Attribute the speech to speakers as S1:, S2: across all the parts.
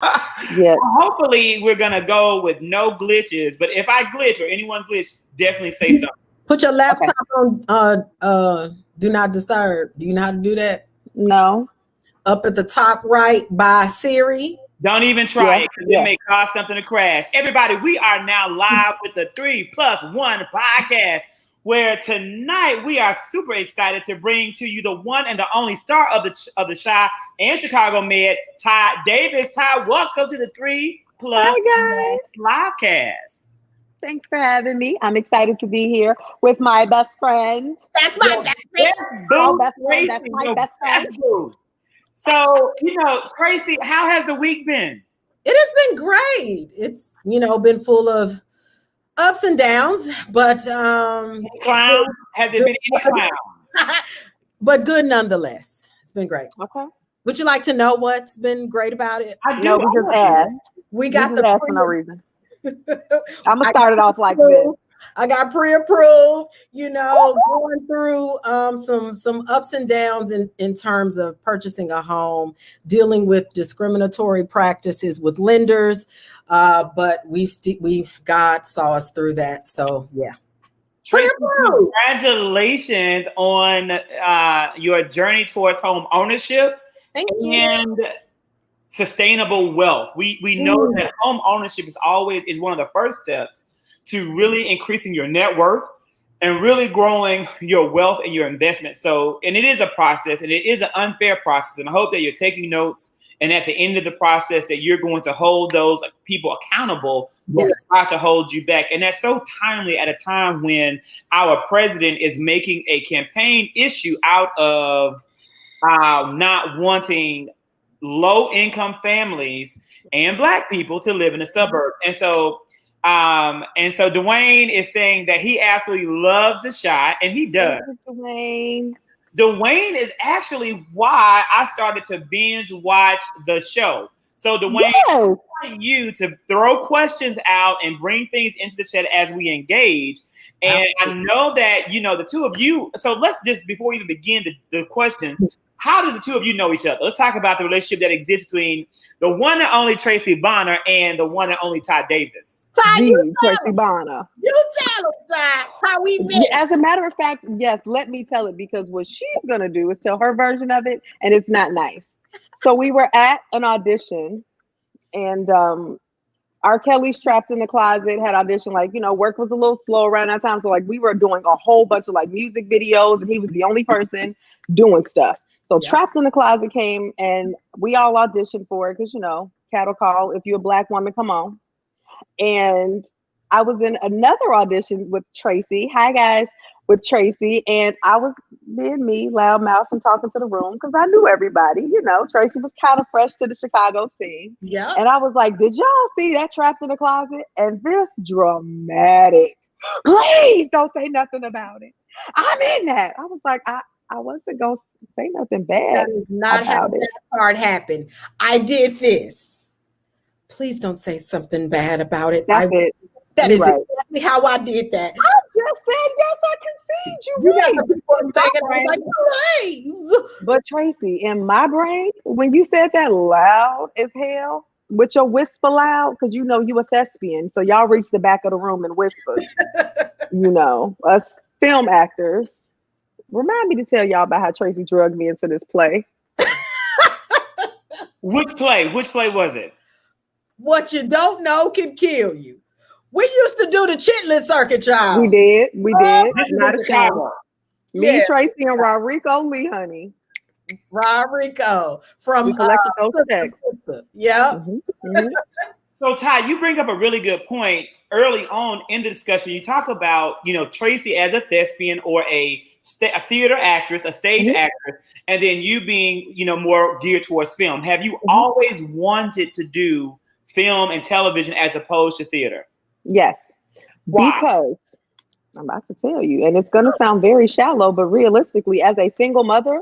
S1: Yeah.
S2: Well, hopefully, we're gonna go with no glitches. But if I glitch or anyone glitch, definitely say something.
S3: Put your
S1: Okay.
S3: laptop on do not disturb. Do you know how to do that?
S1: No.
S3: Up at the top right by Siri.
S2: Don't even try
S1: Yeah.
S2: it because it
S1: Yeah.
S2: may cause something to crash. Everybody, we are now live with the 3+1 podcast, where tonight we are super excited to bring to you the one and the only star of the Chi and Chicago Med, Ty Davis. Ty, welcome to the 3+1
S1: Hi, guys.
S2: livecast.
S1: Thanks for having me. I'm excited to be here with my best friend.
S3: That's my best friend.
S1: Oh,
S2: Boo,
S1: best friend.
S2: Tracey,
S1: That's my
S2: your
S1: best friend.
S2: boo. So, Tracey, how has the week been?
S3: It has been great. It's been full of ups and downs, but
S2: Clown? Has it been any clowns?
S3: but good nonetheless. It's been great.
S1: Okay.
S3: Would you like to know what's been great about it?
S2: I do.
S1: No, we just asked.
S3: We
S1: We
S3: got
S1: just
S3: the
S1: asked for no reason. I'm gonna start it off like this.
S3: I got pre-approved, going through some ups and downs in terms of purchasing a home, dealing with discriminatory practices with lenders, but God saw us through that. So yeah.
S2: Tracey, congratulations on your journey towards home ownership and sustainable wealth. We know that home ownership is one of the first steps to really increasing your net worth and really growing your wealth and your investment. So, and it is a process, and it is an unfair process. And I hope that you're taking notes, and at the end of the process that you're going to hold those people accountable who try to hold you back. And that's so timely at a time when our president is making a campaign issue out of not wanting low-income families and Black people to live in the suburbs. And so Dwayne is saying that he absolutely loves the shot, and he does.
S1: Dwayne.
S2: Dwayne is actually why I started to binge watch the show. So Dwayne, I want you to throw questions out and bring things into the chat as we engage. And I know that, the two of you, so let's just, before we even begin the questions, how do the two of you know each other? Let's talk about the relationship that exists between the one and only Tracey Bonner and the one and only Ty Davis.
S1: Tracey Bonner.
S3: You tell them, Ty, how we met.
S1: As a matter of fact, yes, let me tell it, because what she's going to do is tell her version of it, and it's not nice. So we were at an audition, and R. Kelly's Trapped in the Closet had audition, work was a little slow around that time. So we were doing a whole bunch of music videos, and he was the only person doing stuff. So Trapped in the Closet came, and we all auditioned for it because, cattle call. If you're a Black woman, come on. And I was in another audition with Tracey. Hi, guys, with Tracey. And I was being me, loudmouth, and talking to the room because I knew everybody. Tracey was kind of fresh to the Chicago scene.
S3: Yeah.
S1: And I was like, did y'all see that Trapped in the Closet? And this dramatic, please don't say nothing about it. I'm in that. I was like, I wasn't going to say nothing bad.
S3: That is not how that part happened. I did this. Please don't say something bad about it.
S1: That's it.
S3: That is exactly how I did that.
S1: I just said, yes, I concede. You right.
S3: Please.
S1: But Tracey, in my brain, when you said that loud as hell, with your whisper loud, because you a thespian, so y'all reach the back of the room and whisper. Us film actors. Remind me to tell y'all about how Tracey drugged me into this play.
S2: Which play? Which play was it?
S3: What you don't know can kill you. We used to do the Chitlin Circuit, child.
S1: We did. Not a shower. Me, Tracey, and Rodrigo Lee, honey.
S3: Rodrigo from
S1: collected those checks.
S3: Yeah.
S1: Mm-hmm.
S2: So Ty, you bring up a really good point early on in the discussion. You talk about, Tracey as a thespian or a theater actress, a stage actress, and then you being, more geared towards film. Have you always wanted to do film and television as opposed to theater?
S1: Yes. Why? Because I'm about to tell you, and it's going to sound very shallow, but realistically, as a single mother,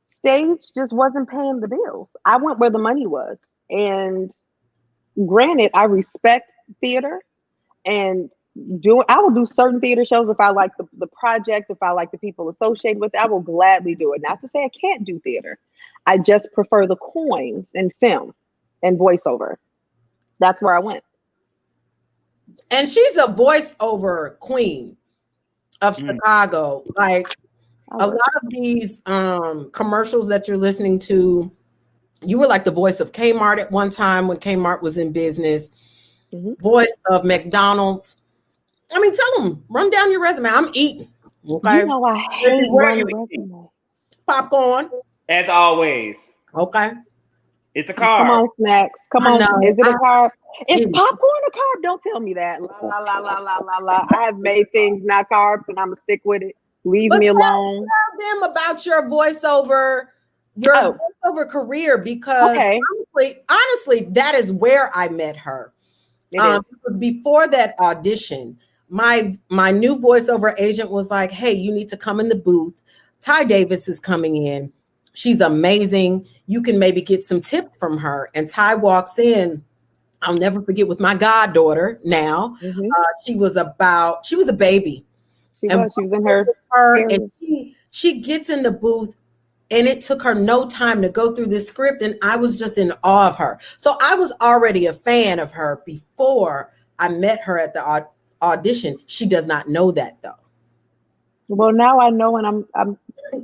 S1: stage just wasn't paying the bills. I went where the money was. And granted, I respect theater, and I will do certain theater shows if I like the project, if I like the people associated with it, I will gladly do it. Not to say I can't do theater. I just prefer the coins in film. and voiceover. That's where I went.
S3: And she's a voiceover queen of Chicago. Like a lot of these commercials that you're listening to, you were like the voice of Kmart at one time when Kmart was in business, voice of McDonald's. I mean, tell them, run down your resume. I'm eating. Okay.
S1: You know, I hate running resume.
S3: Popcorn.
S2: As always.
S3: Okay.
S2: It's a carb.
S1: Come on, snacks. Come on. Is it a carb? Is popcorn a carb? Don't tell me that. La, la, la, la, la, la. I have made things not carbs and I'm going to stick with it. Leave me alone.
S3: Tell them about your voiceover, voiceover career, because honestly, that is where I met her. Before that audition, my new voiceover agent was like, hey, you need to come in the booth. Chi Davis is coming in. She's amazing. You can maybe get some tips from her. And Ty walks in. I'll never forget, with my goddaughter now. She was a baby. She was in her and she gets in the booth, and it took her no time to go through this script, and I was just in awe of her. So I was already a fan of her before I met her at the audition. She does not know that though.
S1: Well, now I know, and I'm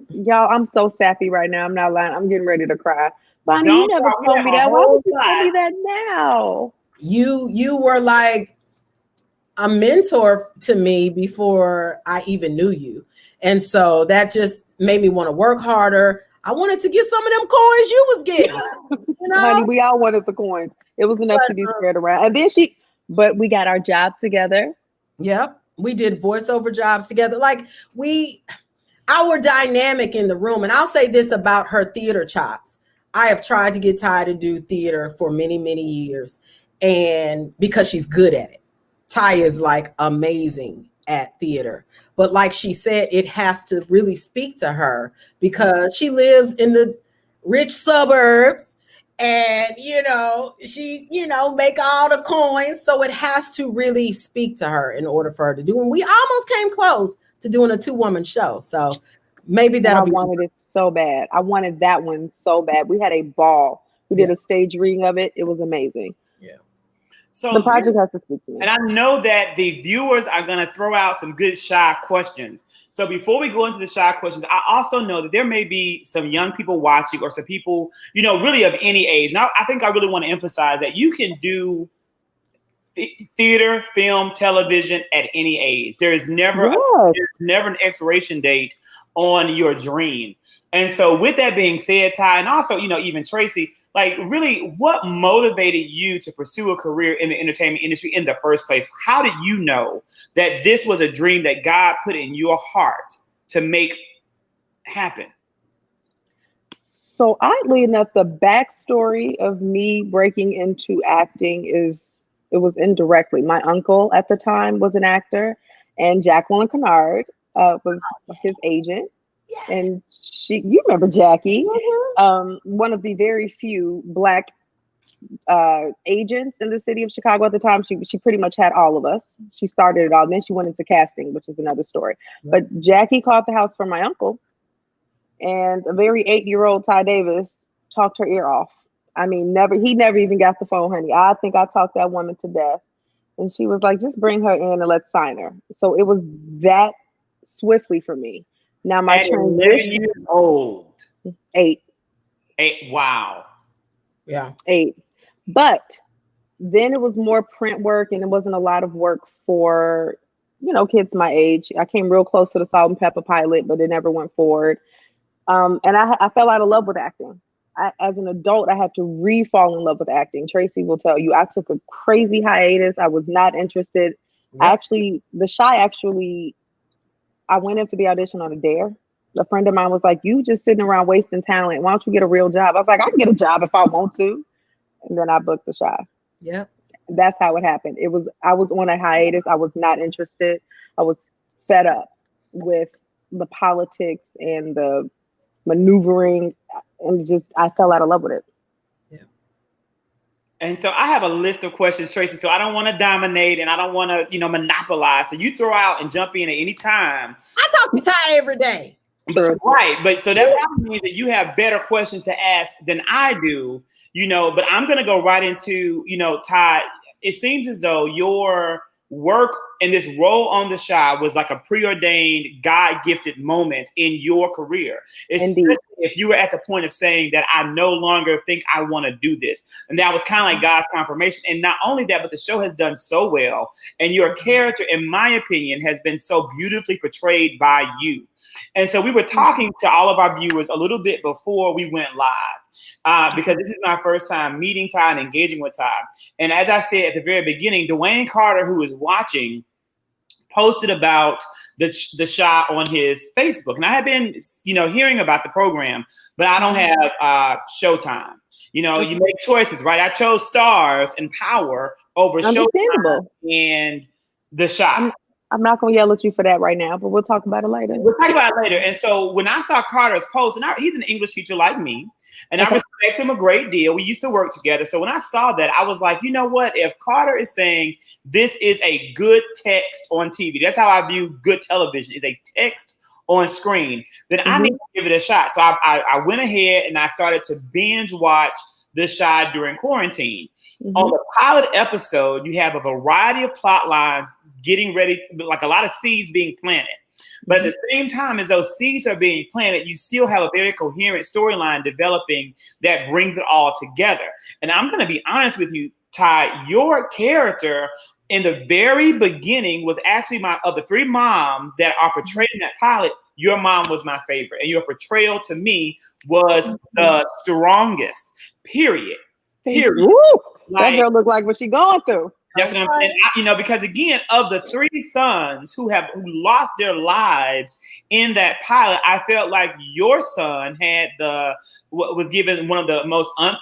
S1: y'all, I'm so sappy right now. I'm not lying. I'm getting ready to cry. Bonnie, you never told me that. Why would you tell me that now?
S3: You were like a mentor to me before I even knew you. And so that just made me want to work harder. I wanted to get some of them coins you was getting. You know?
S1: Honey, we all wanted the coins. It was enough to be spread around. And then but we got our job together.
S3: Yep. We did voiceover jobs together. Like our dynamic in the room. And I'll say this about her theater chops. I have tried to get Ty to do theater for many, many years. And because she's good at it. Ty is like amazing at theater. But like she said, it has to really speak to her because she lives in the rich suburbs and, she, make all the coins. So it has to really speak to her in order for her to do. And we almost came close to doing a 2-woman show. So maybe
S1: I wanted it so bad. I wanted that one so bad. We had a ball. We did a stage reading of it. It was amazing. Yeah.
S2: So
S1: the project has to speak to me.
S2: And I know that the viewers are going to throw out some good shy questions. So before we go into the shy questions, I also know that there may be some young people watching or some people, really of any age. Now, I think I really want to emphasize that you can do theater, film, television at any age. There is never an expiration date on your dream. And so with that being said, Ty, and also, even Tracey, like really what motivated you to pursue a career in the entertainment industry in the first place? How did you know that this was a dream that God put in your heart to make happen?
S1: So oddly enough, the backstory of me breaking into acting it was indirectly. My uncle at the time was an actor, and Jacqueline Kennard was his agent. Yes. And you remember Jackie, one of the very few Black agents in the city of Chicago at the time. She pretty much had all of us. She started it all. Then she went into casting, which is another story. Yep. But Jackie called the house for my uncle, and a very 8-year-old Chi Davis talked her ear off. I mean, he never even got the phone, honey. I think I talked that woman to death. And she was like, just bring her in and let's sign her. So it was that swiftly for me. Now my transition.
S2: 11 years old.
S1: 8.
S2: Wow.
S3: Yeah.
S1: 8. But then it was more print work, and it wasn't a lot of work for, kids my age. I came real close to the Salt and Pepper pilot, but it never went forward. And I fell out of love with acting. As an adult, I had to re-fall in love with acting. Tracey will tell you, I took a crazy hiatus. I was not interested. Yep. I went in for the audition on a dare. A friend of mine was like, you just sitting around wasting talent. Why don't you get a real job? I was like, I can get a job if I want to. And then I booked the Chi.
S3: Yeah.
S1: That's how it happened. I was on a hiatus. I was not interested. I was fed up with the politics and the maneuvering, and I fell out of love with it.
S2: And so I have a list of questions, Tracey. So I don't want to dominate and I don't want to, monopolize. So you throw out and jump in at any time.
S3: I talk to Ty every day.
S2: Right. But so that probably means that you have better questions to ask than I do, but I'm going to go right into, Todd, it seems as though your work in this role on the Chi was like a preordained, God-gifted moment in your career. Especially if you were at the point of saying that I no longer think I want to do this. And that was kind of like God's confirmation. And not only that, but the show has done so well. And your character, in my opinion, has been so beautifully portrayed by you. And so we were talking to all of our viewers a little bit before we went live, because this is my first time meeting Ty and engaging with Ty. And as I said at the very beginning, Dwayne Carter, who is watching, posted about the Chi on his Facebook. And I have been, hearing about the program, but I don't have Showtime. You make choices, right? I chose Stars and Power over Showtime and the Chi.
S1: I'm not going to yell at you for that right now, but we'll talk about it later.
S2: And so when I saw Carter's post, and he's an English teacher like me, and I respect him a great deal. We used to work together. So when I saw that, I was like, you know what? If Carter is saying this is a good text on TV, that's how I view good television, is a text on screen, then I need to give it a shot. So I went ahead and I started to binge watch the Chi during quarantine. On the pilot episode, you have a variety of plot lines getting ready, like a lot of seeds being planted. But at the same time as those seeds are being planted, you still have a very coherent storyline developing that brings it all together. And I'm going to be honest with you, Ty, your character in the very beginning was actually of the three moms that are portrayed in that pilot, your mom was my favorite. And your portrayal to me was the strongest, period.
S1: That girl looked like what she going through.
S2: That's what I'm saying. Because again, of the three sons who lost their lives in that pilot, I felt like your son had was given one of the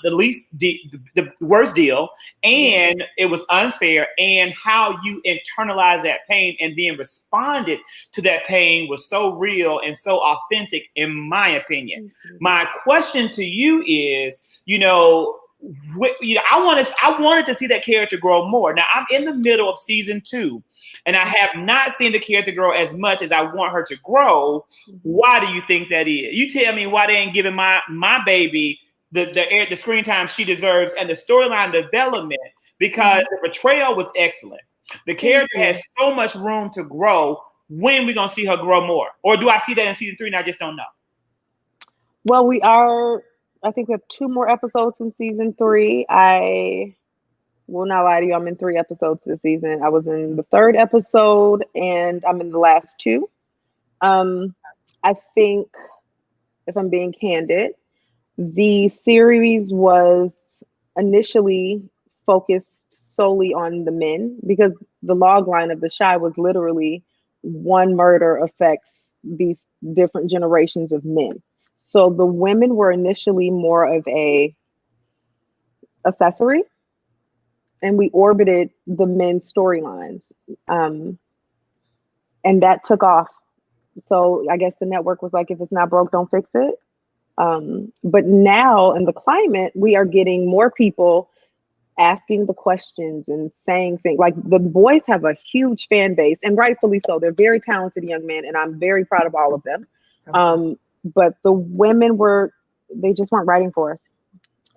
S2: the worst deal, and it was unfair. And how you internalized that pain and then responded to that pain was so real and so authentic, in my opinion. My question to you is, I wanted to see that character grow more. Now I'm in the middle of season 2, and I have not seen the character grow as much as I want her to grow. Why do you think that is? You tell me why they ain't giving my baby the screen time she deserves and the storyline development, because the portrayal was excellent. The character has so much room to grow. When we gonna see her grow more, or do I see that in season 3 and I just don't know?
S1: Well, I think we have 2 more episodes in season 3. I will not lie to you. I'm in 3 episodes this season. I was in the 3rd episode and I'm in the last 2. I think, if I'm being candid, the series was initially focused solely on the men, because the log line of the Chi was literally one murder affects these different generations of men. So the women were initially more of a accessory, and we orbited the men's storylines. And that took off. So I guess the network was like, if it's not broke, don't fix it. But now in the climate, we are getting more people asking the questions and saying things. Like, the boys have a huge fan base, and rightfully so. They're very talented young men, and I'm very proud of all of them. But the women they just weren't writing for us.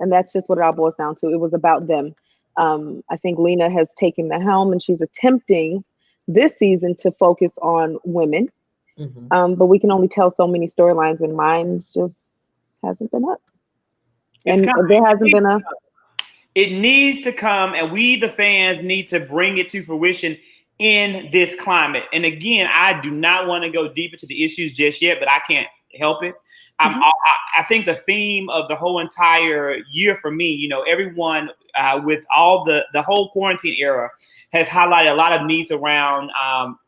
S1: And that's just what it all boils down to. It was about them. I think Lena has taken the helm, and she's attempting this season to focus on women. But we can only tell so many storylines, and mine just hasn't been up. And there hasn't been a...
S2: It needs to come, and we, the fans, need to bring it to fruition in this climate. And again, I do not want to go deep into the issues just yet, but I can't help it. I think the theme of the whole entire year for me, everyone with all the whole quarantine era has highlighted a lot of needs around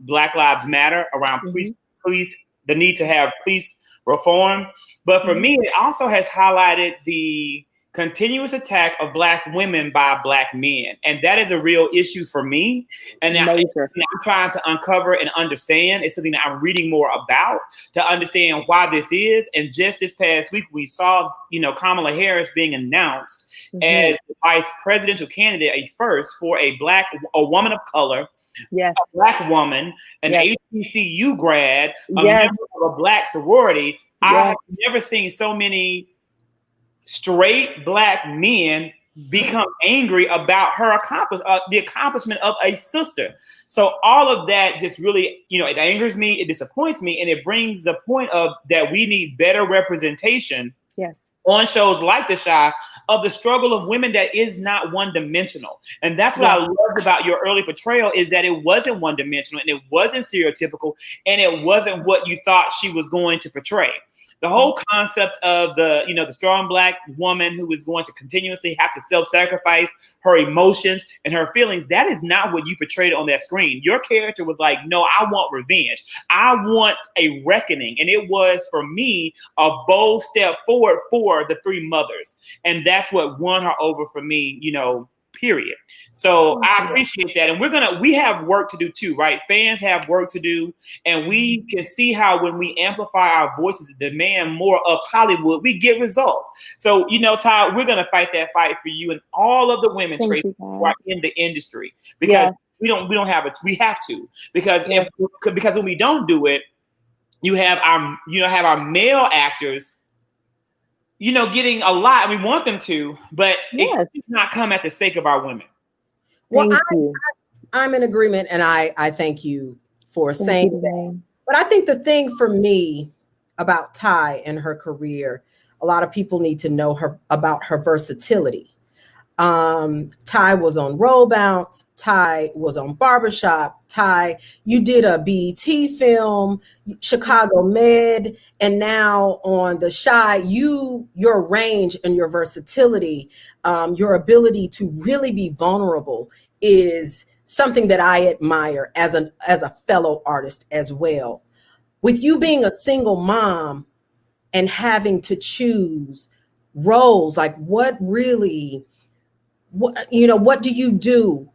S2: Black Lives Matter, around police, the need to have police reform. But for me, it also has highlighted the continuous attack of Black women by Black men. And that is a real issue for me. And I'm trying to uncover and understand. It's something that I'm reading more about to understand why this is. And just this past week, we saw, Kamala Harris being announced as the vice presidential candidate, a first for a woman of color, a Black woman, an HBCU grad, a member of a Black sorority. I have never seen so many straight Black men become angry about her the accomplishment of a sister. So all of that just really, it angers me, it disappoints me, and it brings the point of that we need better representation.
S1: Yes.
S2: On shows like The Chi, of the struggle of women that is not one-dimensional. And that's what I loved about your early portrayal, is that it wasn't one-dimensional, and it wasn't stereotypical, and it wasn't what you thought she was going to portray. The whole concept of the strong Black woman who is going to continuously have to self-sacrifice her emotions and her feelings, that is not what you portrayed on that screen. Your character was like, no, I want revenge. I want a reckoning. And it was, for me, a bold step forward for the three mothers. And that's what won her over for me, period. So I appreciate that. And we have work to do too, right? Fans have work to do. And we can see how when we amplify our voices and demand more of Hollywood, we get results. So, Ty, we're going to fight that fight for you and all of the women, Tracey, who are in the industry, because we don't have it. We have to, because because when we don't do it, you have our male actors getting a lot. We want them to, but it does not come at the sake of our women.
S3: Well, I'm in agreement, and I thank you for saying that. But I think the thing for me about Ty and her career, a lot of people need to know about her versatility. Ty was on Roll Bounce, Ty was on Barbershop, Ty, you did a BET film, Chicago Med, and now on The Chi, your range and your versatility, your ability to really be vulnerable is something that I admire as a fellow artist as well. With you being a single mom and having to choose roles, like what do you do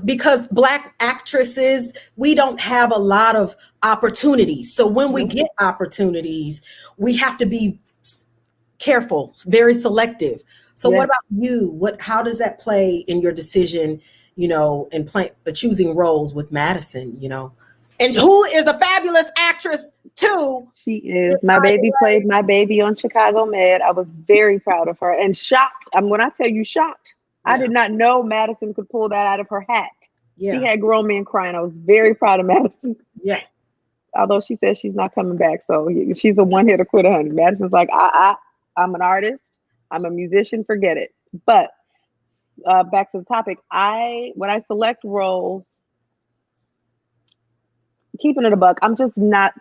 S3: because Black actresses, we don't have a lot of opportunities. So when we get opportunities, we have to be careful, very selective. So what about you? How does that play in your decision, in choosing roles with Madison, and who is a fabulous actress too?
S1: She is. My baby played my baby on Chicago Med. I was very proud of her and shocked. When I tell you shocked, I did not know Madison could pull that out of her hat. She had grown men crying. I was very proud of Madison.
S3: Yeah.
S1: Although she says she's not coming back. So she's a one-hitter quitter, honey. Madison's like, I'm an artist. I'm a musician. Forget it. But back to the topic. When I select roles, keeping it a buck, I'm just not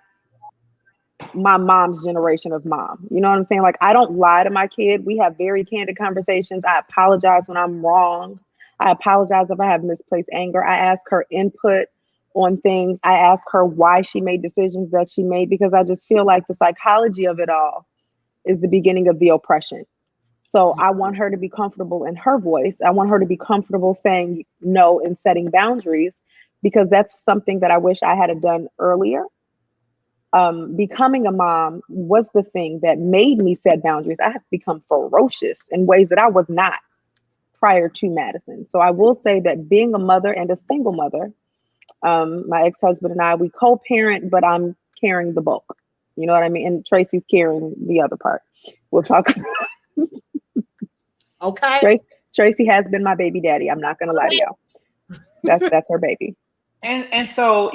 S1: my mom's generation of mom. You know what I'm saying? Like, I don't lie to my kid. We have very candid conversations. I apologize when I'm wrong. I apologize if I have misplaced anger. I ask her input on things. I ask her why she made decisions that she made, because I just feel like the psychology of it all is the beginning of the oppression. So I want her to be comfortable in her voice. I want her to be comfortable saying no and setting boundaries, because that's something that I wish I had done earlier. Becoming a mom was the thing that made me set boundaries. I have become ferocious in ways that I was not prior to Madison. So I will say that being a mother and a single mother, my ex-husband and I, we co-parent, but I'm carrying the bulk. You know what I mean? And Tracy's carrying the other part. We'll talk.
S3: Okay.
S1: Tracey has been my baby daddy. I'm not going to lie to y'all. That's her baby.
S2: And so,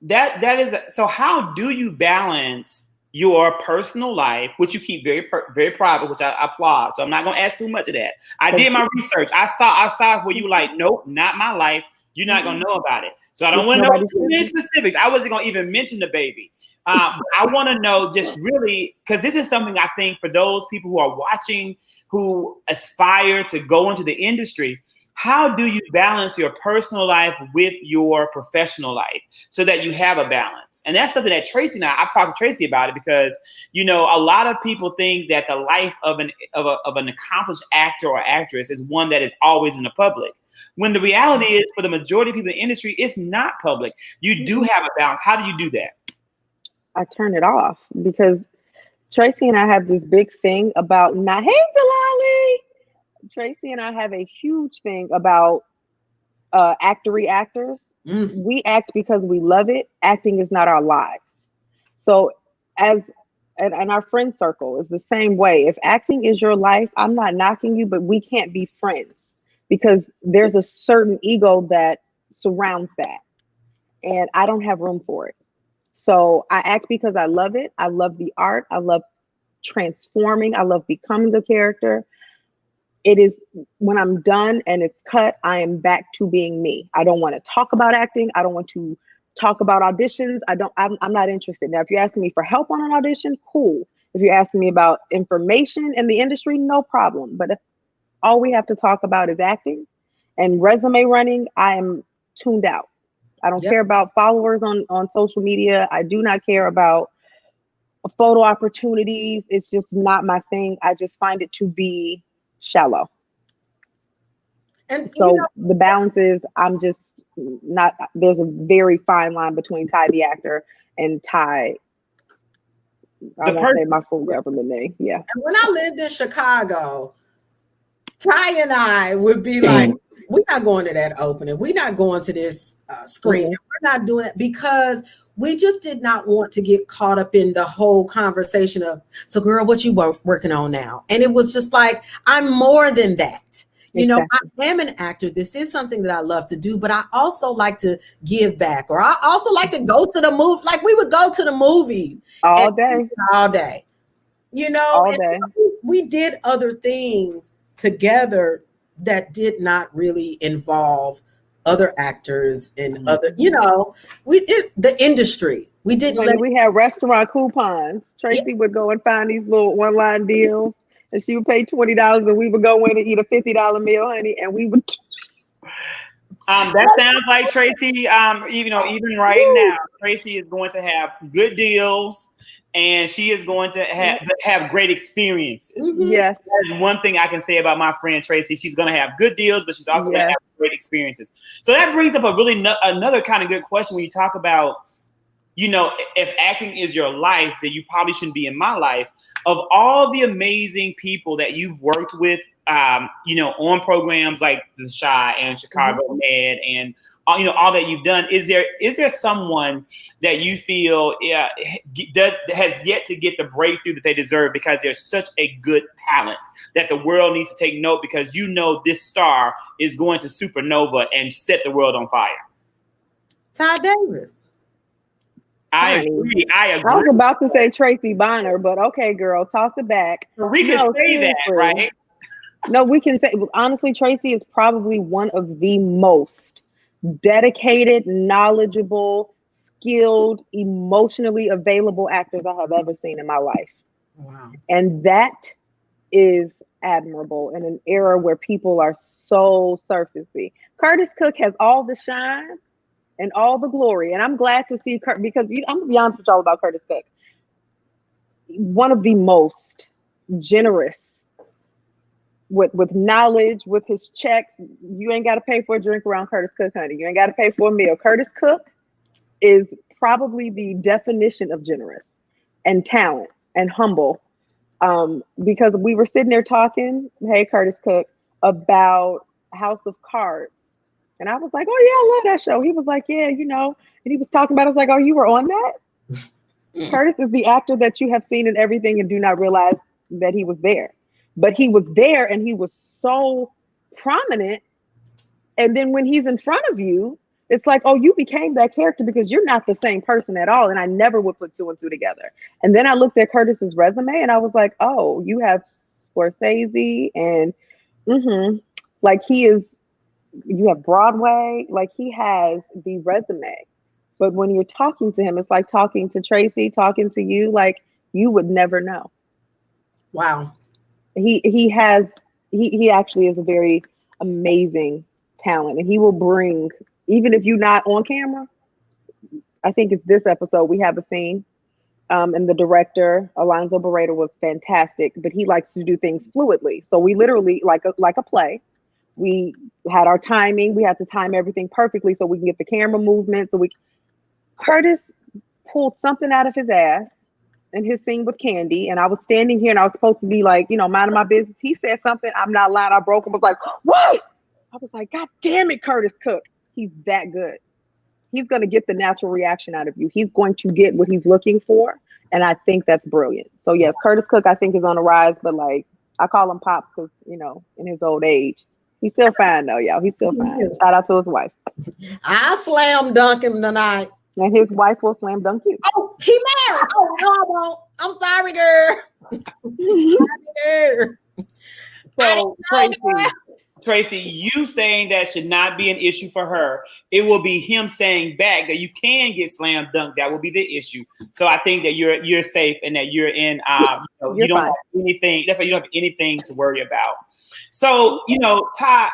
S2: that is, so how do you balance your personal life, which you keep very, very private, which I applaud. So I'm not going to ask too much of that. I did my research. I saw where you were like, nope, not my life. You're not going to know about it. So I don't want to know too many specifics. I wasn't going to even mention the baby. I want to know just really, because this is something I think for those people who are watching, who aspire to go into the industry, how do you balance your personal life with your professional life so that you have a balance? And that's something that Tracey and I've talked to Tracey about it, because, a lot of people think that the life of an accomplished actor or actress is one that is always in the public. When the reality is, for the majority of people in the industry, it's not public. You do have a balance. How do you do that?
S1: I turn it off, because Tracey and I have this big thing about not, hey, Delali. Tracey and I have a huge thing about actors. We act because we love it. Acting is not our lives. So as and our friend circle is the same way. If acting is your life, I'm not knocking you, but we can't be friends because there's a certain ego that surrounds that. And I don't have room for it. So I act because I love it. I love the art. I love transforming. I love becoming a character. It is when I'm done and it's cut, I am back to being me. I don't want to talk about acting. I don't want to talk about auditions. I'm not interested. Now, if you're asking me for help on an audition, cool. If you're asking me about information in the industry, no problem. But if all we have to talk about is acting and resume running, I am tuned out. I don't care about followers on social media. I do not care about photo opportunities. It's just not my thing. I just find it to be shallow.
S3: And
S1: so the balance is I'm just not, there's a very fine line between Ty the actor and Ty, I won't say my full government name. Yeah.
S3: And when I lived in Chicago, Ty and I would be like, we're not going to that opening. We're not going to this screening. We're not doing it because we just did not want to get caught up in the whole conversation of, so girl, what you working on now? And it was just like, I'm more than that. You know, I am an actor. This is something that I love to do, but I also like to give back, or I also like to go to the movie. Like we would go to the movies
S1: all day,
S3: you know,
S1: all day.
S3: We did other things together that did not really involve other actors and other, you know, the industry. We didn't
S1: we had restaurant coupons. Tracey would go and find these little one-line deals. And she would pay $20 and we would go in and eat a $50 meal, honey. And we would.
S2: That sounds like Tracey, even right now, Tracey is going to have good deals and she is going to have great experiences.
S1: Yes.
S2: That's one thing I can say about my friend Tracey. She's going to have good deals, but she's also going to have great experiences. So that brings up a really another kind of good question when you talk about, you know, if acting is your life, then you probably shouldn't be in my life. Of all the amazing people that you've worked with, you know, on programs like The Chi and Chicago Med and all that you've done, is there someone that you feel has yet to get the breakthrough that they deserve because they're such a good talent that the world needs to take note because you know this star is going to supernova and set the world on fire?
S3: Ty Davis.
S2: I agree.
S1: I was about to say Tracy Bonner, but okay, girl, toss it back.
S2: We can say that, right?
S1: No, we can say, honestly, Tracey is probably one of the most dedicated, knowledgeable, skilled, emotionally available actors I have ever seen in my life.
S3: Wow.
S1: And that is admirable in an era where people are so surfacey. Curtis Cook has all the shine and all the glory. And I'm glad to see because I'm gonna be honest with y'all about Curtis Cook. One of the most generous with knowledge, with his checks. You ain't got to pay for a drink around Curtis Cook, honey. You ain't got to pay for a meal. Curtis Cook is probably the definition of generous and talent and humble. Because we were sitting there talking, hey, Curtis Cook, about House of Cards. And I was like, oh, yeah, I love that show. He was like, yeah, you know. And he was talking about it. I was like, oh, you were on that? Curtis is the actor that you have seen in everything and do not realize that he was there. But he was there and he was so prominent. And then when he's in front of you, it's like, oh, you became that character because you're not the same person at all. And I never would put two and two together. And then I looked at Curtis's resume and I was like, oh, you have Scorsese and like you have Broadway, like he has the resume. But when you're talking to him, it's like talking to Tracey, talking to you, like you would never know.
S3: Wow.
S1: He actually is a very amazing talent, and he will bring, even if you're not on camera, I think it's this episode we have a scene, and the director Alonzo Barreto was fantastic, but he likes to do things fluidly. So we literally like a play. We had our timing. We had to time everything perfectly so we can get the camera movement. Curtis pulled something out of his ass in his scene with Candy, and I was standing here and I was supposed to be like, you know, minding my business. He said something. I'm not lying. I broke and was like, what? I was like, God damn it, Curtis Cook. He's that good. He's going to get the natural reaction out of you. He's going to get what he's looking for. And I think that's brilliant. So yes, Curtis Cook, I think, is on the rise, but like, I call him Pops because, you know, in his old age, he's still fine though, y'all. He's still fine. Shout out to his wife.
S3: I slam dunk him tonight.
S1: And his wife will slam dunk you.
S3: Oh, he married. Oh, no, I won't. I'm sorry, girl.
S2: So, Tracey, you saying that should not be an issue for her. It will be him saying back that you can get slam dunked. That will be the issue. So I think that you're safe and that you're in. You don't have anything. That's why you don't have anything to worry about. So Ty,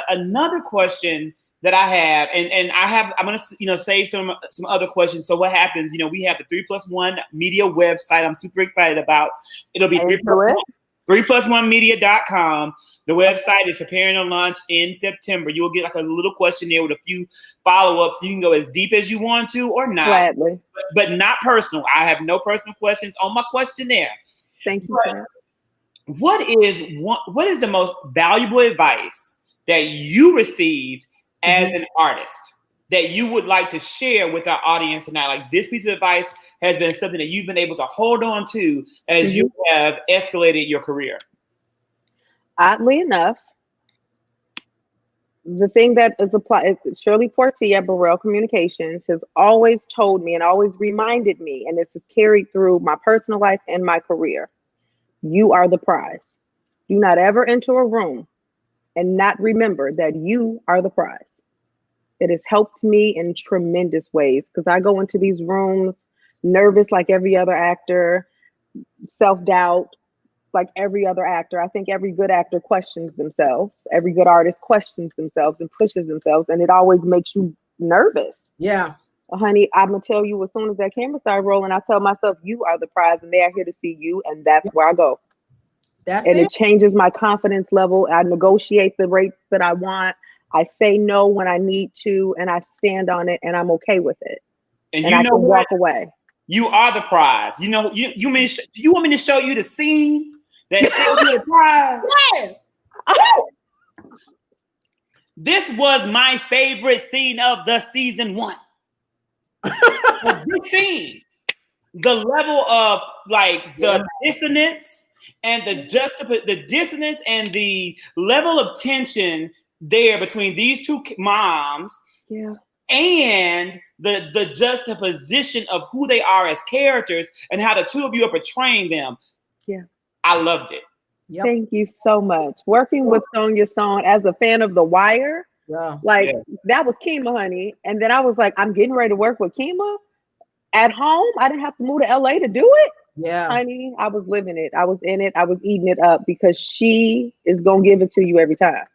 S2: another question that I have, and I'm gonna save some other questions. So what happens? We have the 3+1 Media website. I'm super excited about. It'll be 3+1media.com. The website is preparing to launch in September. You will get like a little questionnaire with a few follow-ups. You can go as deep as you want to or not.
S1: Gladly.
S2: But not personal. I have no personal questions on my questionnaire.
S1: Thank you, sir.
S2: What is the most valuable advice that you received as an artist that you would like to share with our audience tonight? Like, this piece of advice has been something that you've been able to hold on to as you have escalated your career.
S1: Oddly enough, the thing that is applied, Shirley Portia at Burrell Communications has always told me and always reminded me, and this is carried through my personal life and my career: you are the prize. Do not ever enter a room and not remember that you are the prize. It has helped me in tremendous ways because I go into these rooms nervous like every other actor, self-doubt like every other actor. I think every good actor questions themselves. Every good artist questions themselves and pushes themselves, and it always makes you nervous.
S3: Yeah.
S1: Honey, I'm going to tell you, as soon as that camera started rolling, I tell myself, you are the prize and they are here to see you, and that's where I go. It changes my confidence level. I negotiate the rates that I want. I say no when I need to, and I stand on it, and I'm okay with it. And I can walk away.
S2: You are the prize. You want me to show you the scene that says you're the prize?
S3: Yes.
S2: This was my favorite scene of the season 1. This scene, the level of like the dissonance and the dissonance and the level of tension there between these two moms.
S1: Yeah.
S2: And the juxtaposition of who they are as characters and how the two of you are portraying them.
S1: Yeah.
S2: I loved it.
S1: Yep. Thank you so much. Working with Sonia Stone as a fan of The Wire, that was Kima, honey. And then I was like, I'm getting ready to work with Kima at home. I didn't have to move to LA to do it.
S3: Yeah.
S1: Honey, I was living it. I was in it. I was eating it up because she is going to give it to you every time.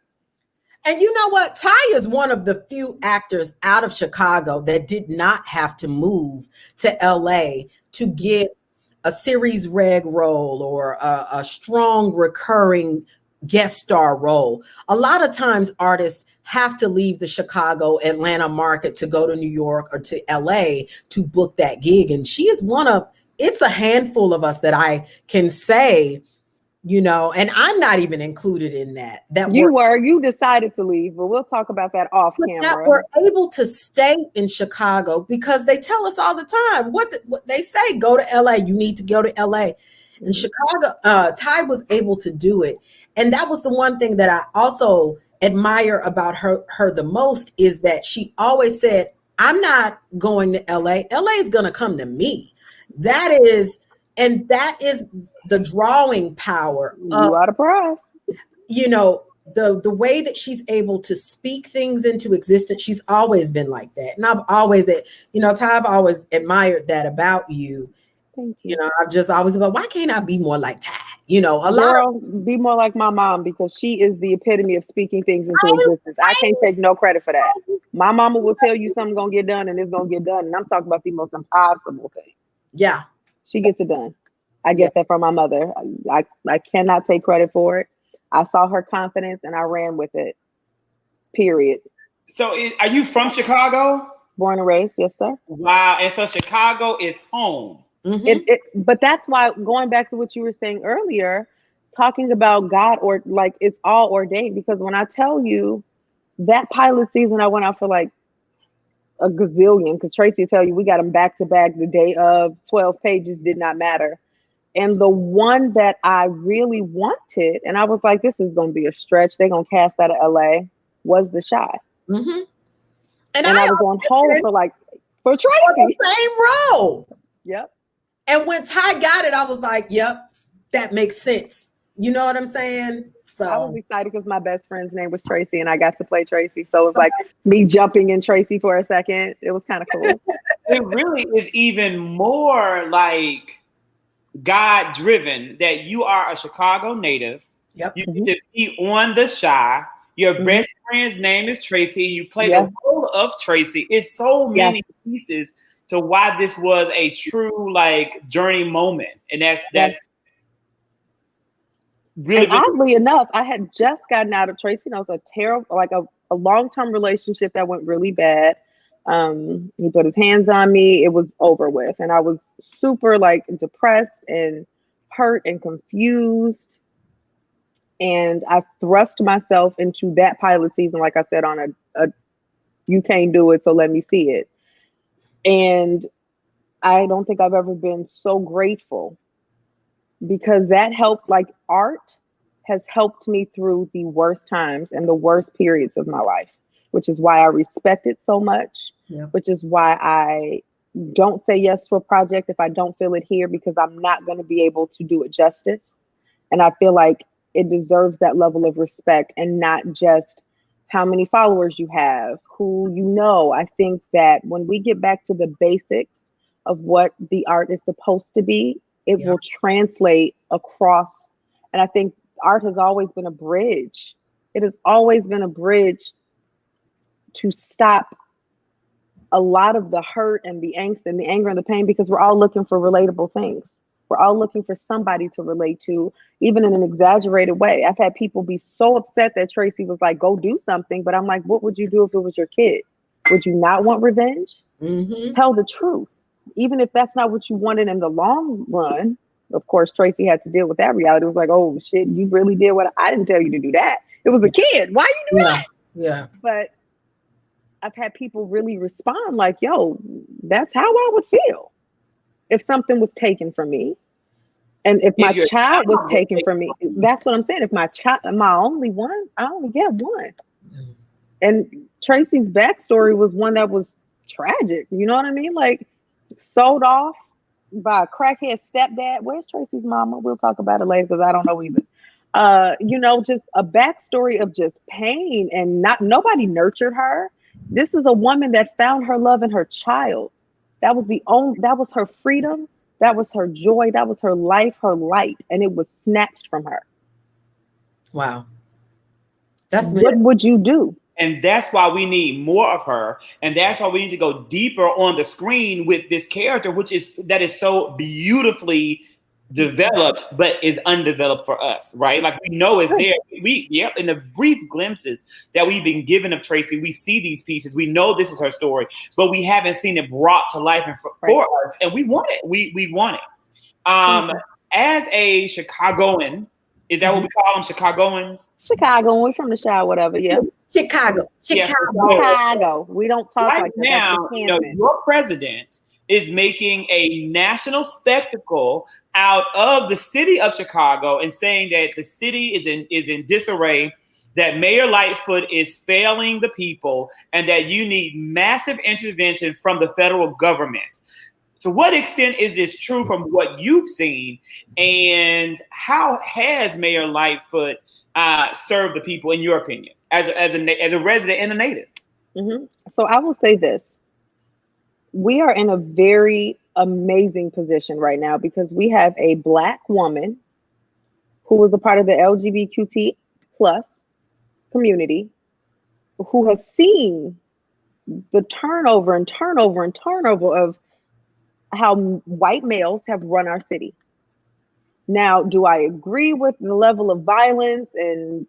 S3: And you know what? Ty is one of the few actors out of Chicago that did not have to move to LA to get a series reg role or a strong recurring guest star role. A lot of times artists have to leave the Chicago, Atlanta market to go to New York or to LA to book that gig. And she is it's a handful of us that I can say, and I'm not even included in that.
S1: You decided to leave, but we'll talk about that off camera.
S3: That we're able to stay in Chicago because they tell us all the time what they say, go to LA, you need to go to LA. In Chicago, Ty was able to do it. And that was the one thing that I also admire about her the most is that she always said, I'm not going to LA. LA is going to come to me. That is the drawing power.
S1: You are the prize.
S3: The way that she's able to speak things into existence, she's always been like that. And I've always, Ty, I've always admired that about you.
S1: Thank you.
S3: I've just always been, why can't I be more like Ty? Be
S1: more like my mom because she is the epitome of speaking things into existence. I can't take no credit for that. My mama will tell you something's going to get done and it's going to get done. And I'm talking about the most impossible thing.
S3: Yeah.
S1: She gets it done. I get that from my mother. I cannot take credit for it. I saw her confidence and I ran with it. Period.
S2: So are you from Chicago?
S1: Born and raised, yes, sir.
S2: Wow. And so Chicago is home.
S1: Mm-hmm. But that's why, going back to what you were saying earlier, talking about God or like it's all ordained, because when I tell you that pilot season, I went out for like a gazillion, because Tracey will tell you we got them back to back the day of. 12 pages did not matter. And the one that I really wanted, and I was like, this is going to be a stretch, they're going to cast out of LA, was The Chi.
S3: Mm-hmm.
S1: And I was on hold for Tracey.
S3: For the same role.
S1: Yep.
S3: And when Ty got it, I was like, yep, that makes sense. You know what I'm saying? So
S1: I was excited because my best friend's name was Tracey and I got to play Tracey. So it was like me jumping in Tracey for a second. It was kind of cool.
S2: It really is even more like God driven that you are a Chicago native.
S3: Yep.
S2: You need to be on The Chi. Your best friend's name is Tracey. You play the role of Tracey. It's so many pieces to why this was a true like journey moment. And that's really,
S1: and oddly enough, I had just gotten out of Tracey. And it was a terrible, like a long-term relationship that went really bad. He put his hands on me. It was over with. And I was super like depressed and hurt and confused. And I thrust myself into that pilot season, like I said, on a you can't do it, so let me see it. And I don't think I've ever been so grateful, because that helped, like art has helped me through the worst times and the worst periods of my life, which is why I respect it so much, which is why I don't say yes to a project if I don't feel it here, because I'm not going to be able to do it justice. And I feel like it deserves that level of respect, and not just how many followers you have, who you know. I think that when we get back to the basics of what the art is supposed to be, it will translate across. And I think art has always been a bridge. It has always been a bridge to stop a lot of the hurt and the angst and the anger and the pain, because we're all looking for relatable things. We're all looking for somebody to relate to, even in an exaggerated way. I've had people be so upset that Tracey was like, go do something. But I'm like, what would you do if it was your kid? Would you not want revenge? Tell the truth. Even if that's not what you wanted in the long run. Of course, Tracey had to deal with that reality. It was like, oh shit, you really did what I didn't tell you to do that. It was a kid. Why you do that?
S3: Yeah.
S1: But I've had people really respond like, yo, that's how I would feel if something was taken from me. And if my child was taken from me, that's what I'm saying. If my child, my only one, I only get one. And Tracey's backstory was one that was tragic. You know what I mean? Like, sold off by a crackhead stepdad. Where's Tracey's mama? We'll talk about it later because I don't know either. You know, just a backstory of just pain, and nobody nurtured her. This is a woman that found her love in her child. That was her freedom. That was her joy. That was her life, her light. And it was snatched from her.
S3: Wow.
S1: What would you do?
S2: And that's why we need more of her. And that's why we need to go deeper on the screen with this character, that is so beautifully developed, but is undeveloped for us, right? Like, we know it's there. In the brief glimpses that we've been given of Tracey, we see these pieces. We know this is her story, but we haven't seen it brought to life for us. And we want it. We want it. As a Chicagoan, is that what we call them? Chicagoans?
S1: Chicago. We're from the Chi, whatever. Yeah.
S3: Chicago.
S1: We don't talk
S2: right
S1: like that.
S2: Now, you know, your president is making a national spectacle out of the city of Chicago and saying that the city is in disarray, that Mayor Lightfoot is failing the people, and that you need massive intervention from the federal government. To what extent is this true from what you've seen, and how has Mayor Lightfoot served the people, in your opinion, as a resident and a native?
S1: So I will say this. We are in a very amazing position right now, because we have a Black woman who was a part of the LGBTQ plus community, who has seen the turnover of how white males have run our city. Now, do I agree with the level of violence and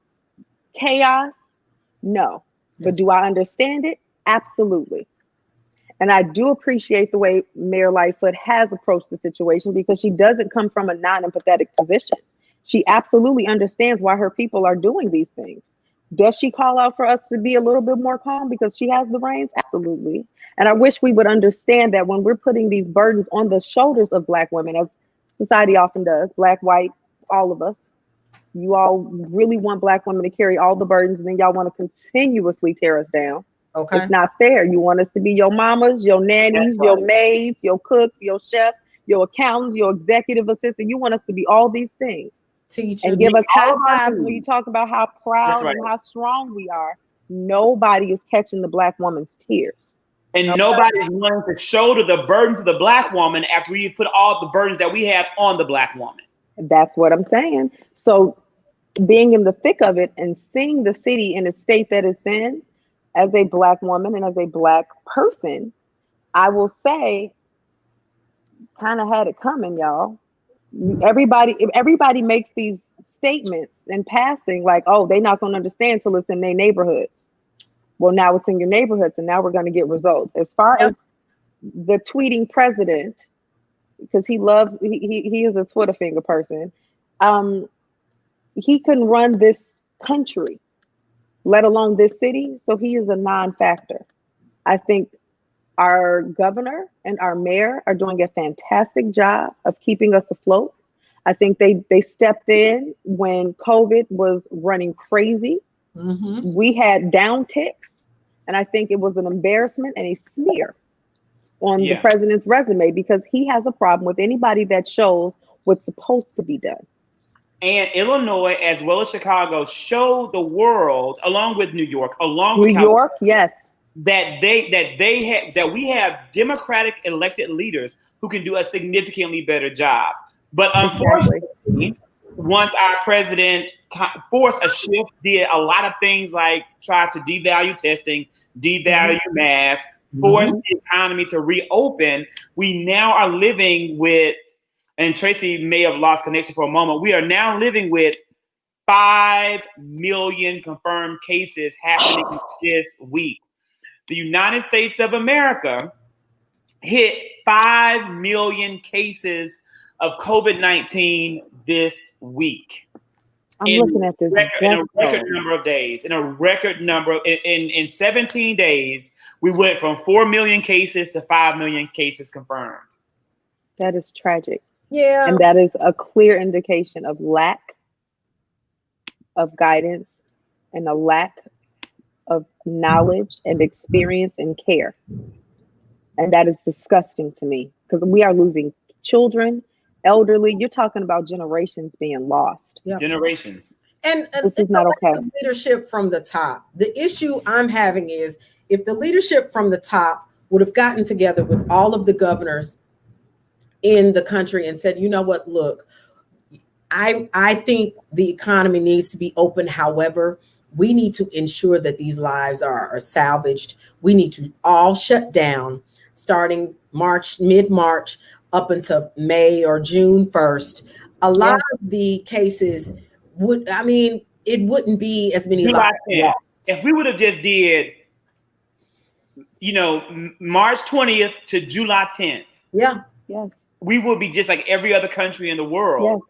S1: chaos? No. But do I understand it? Absolutely. And I do appreciate the way Mayor Lightfoot has approached the situation, because she doesn't come from a non-empathetic position. She absolutely understands why her people are doing these things. Does she call out for us to be a little bit more calm because she has the reins? Absolutely. And I wish we would understand that when we're putting these burdens on the shoulders of Black women, as society often does, Black, white, all of us, you all really want Black women to carry all the burdens, and then y'all want to continuously tear us down.
S3: Okay.
S1: It's not fair. You want us to be your mamas, your nannies, your maids, your cooks, your chefs, your accountants, your executive assistant. You want us to be all these things.
S3: Teachers.
S1: And give us high fives when you talk about how proud and how strong we are. Nobody is catching the Black woman's tears.
S2: And nobody's willing to shoulder the burden to the Black woman after we put all the burdens that we have on the Black woman.
S1: That's what I'm saying. So being in the thick of it and seeing the city in the state that it's in, as a Black woman and as a Black person, I will say, kind of had it coming, y'all. Everybody makes these statements in passing, like, oh, they're not going to understand till it's in their neighborhoods. Well, now it's in your neighborhoods, and now we're going to get results. As far as the tweeting president, because he is a Twitter finger person, he can run this country, let alone this city. So he is a non-factor. I think our governor and our mayor are doing a fantastic job of keeping us afloat. I think they stepped in when COVID was running crazy. Mm-hmm. We had downticks, and I think it was an embarrassment and a smear on the president's resume, because he has a problem with anybody that shows what's supposed to be done.
S2: And Illinois, as well as Chicago, show the world, along with New York,
S1: New York, yes,
S2: that we have Democratic elected leaders who can do a significantly better job. But unfortunately, once our president forced a shift, did a lot of things like try to devalue testing, devalue masks, force the economy to reopen, we now are living with, and Tracey may have lost connection for a moment, we are now living with 5 million confirmed cases happening this week. The United States of America hit 5 million cases of COVID-19 this week.
S1: I'm looking at this
S2: in a record number of days. In 17 days, we went from 4 million cases to 5 million cases confirmed.
S1: That is tragic.
S3: Yeah.
S1: And that is a clear indication of lack of guidance and a lack of knowledge and experience and care. And that is disgusting to me, because we are losing children, elderly. You're talking about generations being lost.
S3: Yep.
S2: Generations.
S3: And
S1: this is not okay.
S3: Leadership from the top. The issue I'm having is, if the leadership from the top would have gotten together with all of the governors in the country and said, you know what, look, I think the economy needs to be open. However, we need to ensure that these lives are salvaged. We need to all shut down starting mid-March up until May or June 1st. A lot of the cases it wouldn't be as many lives.
S2: If we would have just did, March 20th to July 10th.
S3: Yeah.
S1: Yes.
S2: We would be just like every other country in the world.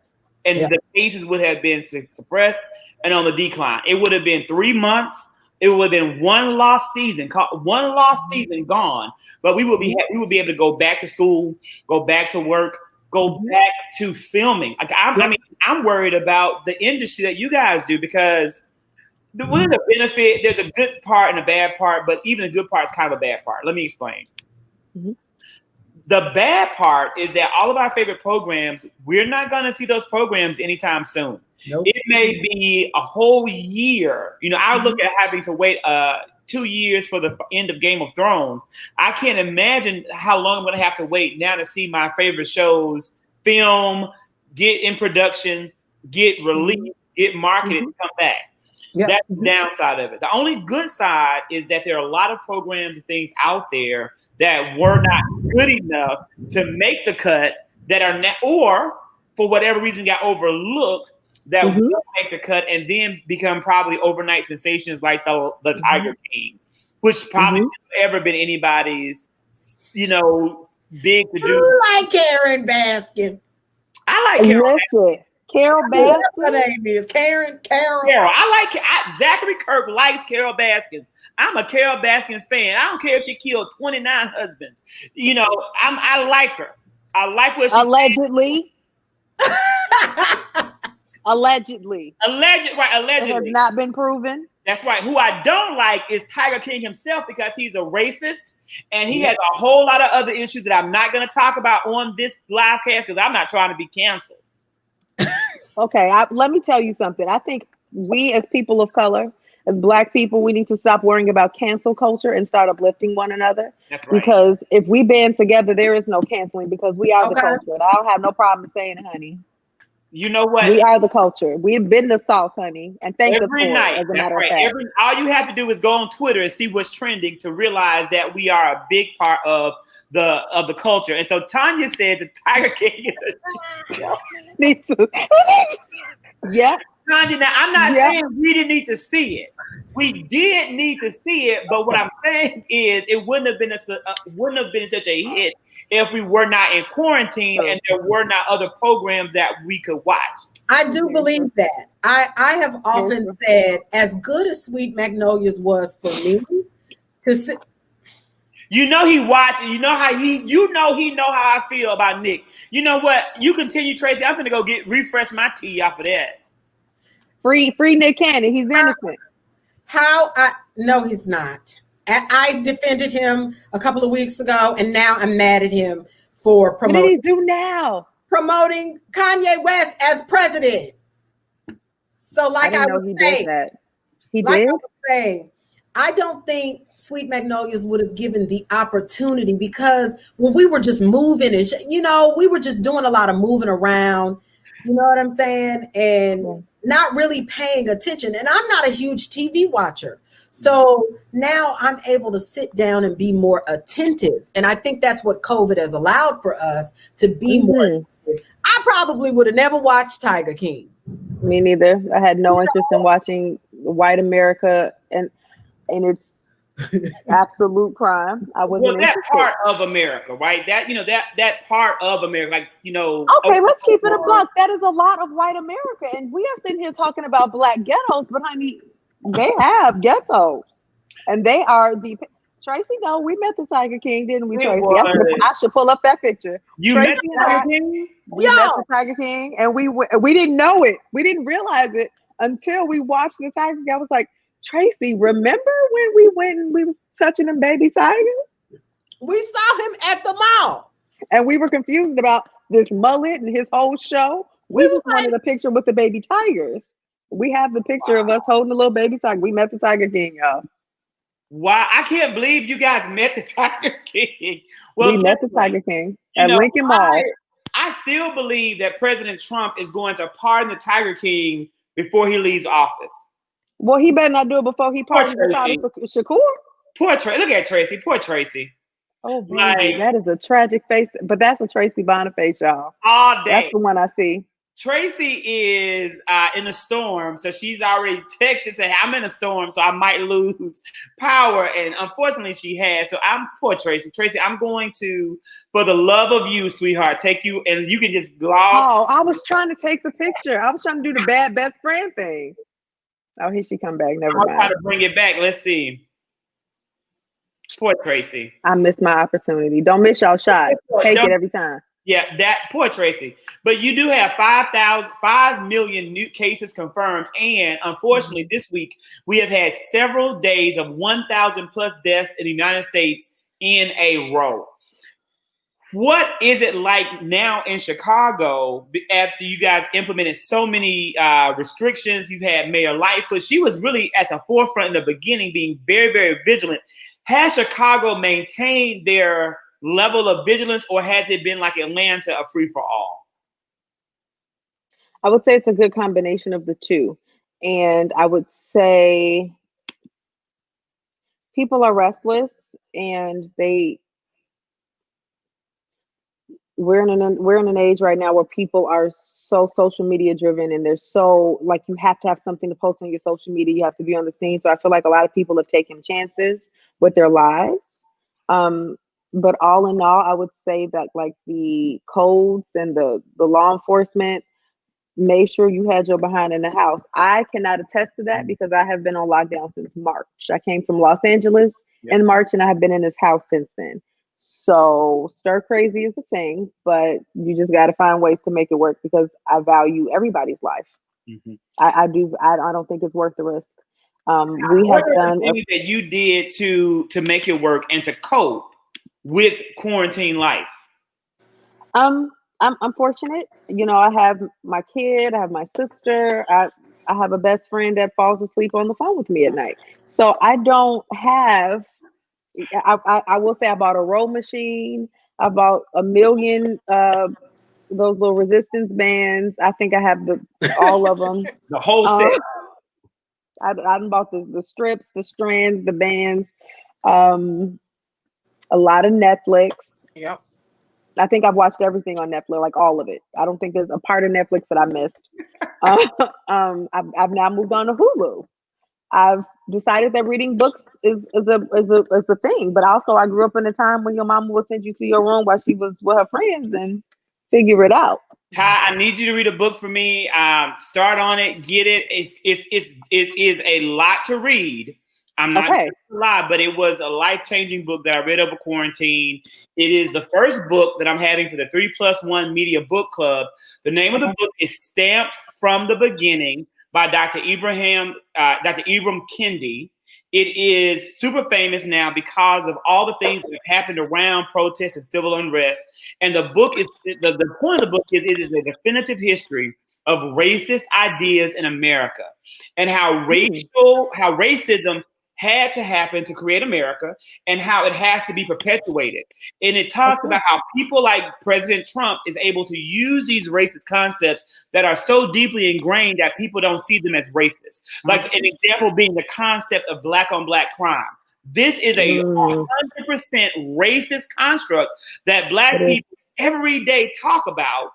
S2: Yes. And the cases would have been suppressed and on the decline. It would have been 3 months. It would have been one lost season gone. But we would be able to go back to school, go back to work, go back to filming. I'm worried about the industry that you guys do, because what is the benefit? There's a good part and a bad part, but even the good part is kind of a bad part. Let me explain. Mm-hmm. The bad part is that all of our favorite programs, we're not going to see those programs anytime soon. Nope. It may be a whole year. I look at having to wait 2 years for the end of Game of Thrones. I can't imagine how long I'm going to have to wait now to see my favorite shows film, get in production, get released, get marketed, and come back. Yep. That's the downside of it. The only good side is that there are a lot of programs and things out there that were not good enough to make the cut, that are now, or for whatever reason got overlooked, that will make the cut and then become probably overnight sensations like the Tiger King, which probably never been anybody's, big to do.
S3: I like Karen Baskin.
S2: I like Karen Baskin.
S1: Carol Baskins.
S3: Her name is Carol.
S2: Zachary Kirk likes Carol Baskins. I'm a Carol Baskins fan. I don't care if she killed 29 husbands. You know, I like her. I like what she
S1: allegedly. Allegedly.
S2: Allegedly.
S1: It has not been proven.
S2: That's right. Who I don't like is Tiger King himself because he's a racist and he has a whole lot of other issues that I'm not going to talk about on this live cast because I'm not trying to be canceled.
S1: Okay, let me tell you something. I think we as people of color, as Black people, we need to stop worrying about cancel culture and start uplifting one another.
S2: That's right.
S1: Because if we band together, there is no canceling because we are the culture. And I don't have no problem saying it, honey.
S2: You know what?
S1: We are the culture. We've been the South, honey. And thank us for
S2: night.
S1: it, as a
S2: That's
S1: matter
S2: right.
S1: of fact.
S2: All you have to do is go on Twitter and see what's trending to realize that we are a big part of the culture. And so Tanya says that Tiger King is a
S1: yeah.
S2: Tanya, now I'm not saying we didn't need to see it. We did need to see it, but what I'm saying is it wouldn't have been such a hit if we were not in quarantine and there were not other programs that we could watch.
S3: I do believe that. I have often said, as good as Sweet Magnolias was for me, to sit.
S2: You know he watching. You know he know how I feel about Nick. You know what? You continue, Tracey. I'm gonna go refresh my tea off of that.
S1: Free Nick Cannon. He's innocent.
S3: No, he's not. I defended him a couple of weeks ago, and now I'm mad at him for promoting.
S1: What did he do now?
S3: Promoting Kanye West as president. So, like I was saying, I don't think Sweet Magnolias would have given the opportunity because when we were just moving and we were just doing a lot of moving around. You know what I'm saying? And not really paying attention. And I'm not a huge TV watcher. So now I'm able to sit down and be more attentive. And I think that's what COVID has allowed for us to be more attentive. I probably would have never watched Tiger King.
S1: Me neither. I had no interest in watching white America and its absolute crime. I wasn't
S2: that part of America, right? That that part of America, like
S1: Okay, let's keep it a buck. That is a lot of white America, and we are sitting here talking about Black ghettos, but honey, they have ghettos, and they are the. Tracey, no, we met the Tiger King, didn't we, Tracey? I should pull up that picture.
S2: You met the Tiger King?
S1: We met the Tiger King, and we didn't know it. We didn't realize it until we watched the Tiger King. I was like, Tracey, remember when we went and we was touching them baby tigers?
S3: We saw him at the mall.
S1: And we were confused about this mullet and his whole show. We just wanted a picture with the baby tigers. We have the picture of us holding a little baby tiger. We met the Tiger King, y'all.
S2: Wow, I can't believe you guys met the Tiger King. Well,
S1: we met the Tiger King at Lincoln Mall.
S2: I still believe that President Trump is going to pardon the Tiger King before he leaves office.
S1: Well, he better not do it before he pardons Shakur.
S2: Poor Tracey. Look at Tracey. Poor Tracey.
S1: Oh, baby, that is a tragic face. But that's a Tracey Boniface, y'all.
S2: All day.
S1: That's the one I see.
S2: Tracey is in a storm, so she's already texted saying, I'm in a storm, so I might lose power. And unfortunately, she has. So poor Tracey. Tracey, I'm going to, for the love of you, sweetheart, take you, and you can just glog.
S1: Oh, I was trying to take the picture. I was trying to do the bad best friend thing. Oh, here she come back. Never mind.
S2: I'll try to bring it back. Let's see. Poor Tracey.
S1: I missed my opportunity. Don't miss y'all shot. Take it every time.
S2: Yeah, that poor Tracey. But you do have 5 million new cases confirmed. And unfortunately, this week, we have had several days of 1,000 plus deaths in the United States in a row. What is it like now in Chicago after you guys implemented so many restrictions? You've had Mayor Lightfoot. She was really at the forefront in the beginning, being very, very vigilant. Has Chicago maintained their level of vigilance, or has it been like Atlanta, a free-for-all?
S1: I would say it's a good combination of the two. And I would say people are restless, and we're in an age right now where people are so social media driven, and they're so like, you have to have something to post on your social media. You have to be on the scene. So I feel like a lot of people have taken chances with their lives. But all in all, I would say that like the codes and the law enforcement made sure you had your behind in the house. I cannot attest to that because I have been on lockdown since March. I came from Los Angeles in March and I have been in this house since then. So stir crazy is the thing, but you just got to find ways to make it work because I value everybody's life. Mm-hmm. I do. I don't think it's worth the risk. We have done
S2: things that you did to make it work and to cope with quarantine life.
S1: I'm fortunate. You know, I have my kid, I have my sister, I have a best friend that falls asleep on the phone with me at night. So I don't have. I will say I bought a row machine. I bought a million those little resistance bands. I think I have all of them.
S2: The whole set.
S1: I bought the strips, the strands, the bands, a lot of Netflix.
S3: Yep.
S1: I think I've watched everything on Netflix, like all of it. I don't think there's a part of Netflix that I missed. I've now moved on to Hulu. I've decided that reading books is a thing, but also I grew up in a time when your mama would send you to your room while she was with her friends and figure it out.
S2: Ty, I need you to read a book for me. Start on it, get it. It is a lot to read. I'm not going to lie, but it was a life-changing book that I read over quarantine. It is the first book that I'm having for the 3+1 Media Book Club. The name of the book is Stamped from the Beginning by Dr. Ibram Kendi. It is super famous now because of all the things that have happened around protests and civil unrest. And the book is the point of the book is it is a definitive history of racist ideas in America and how racism had to happen to create America and how it has to be perpetuated. And it talks about how people like President Trump is able to use these racist concepts that are so deeply ingrained that people don't see them as racist. Like an example being the concept of black on black crime. This is a 100% racist construct that black people every day talk about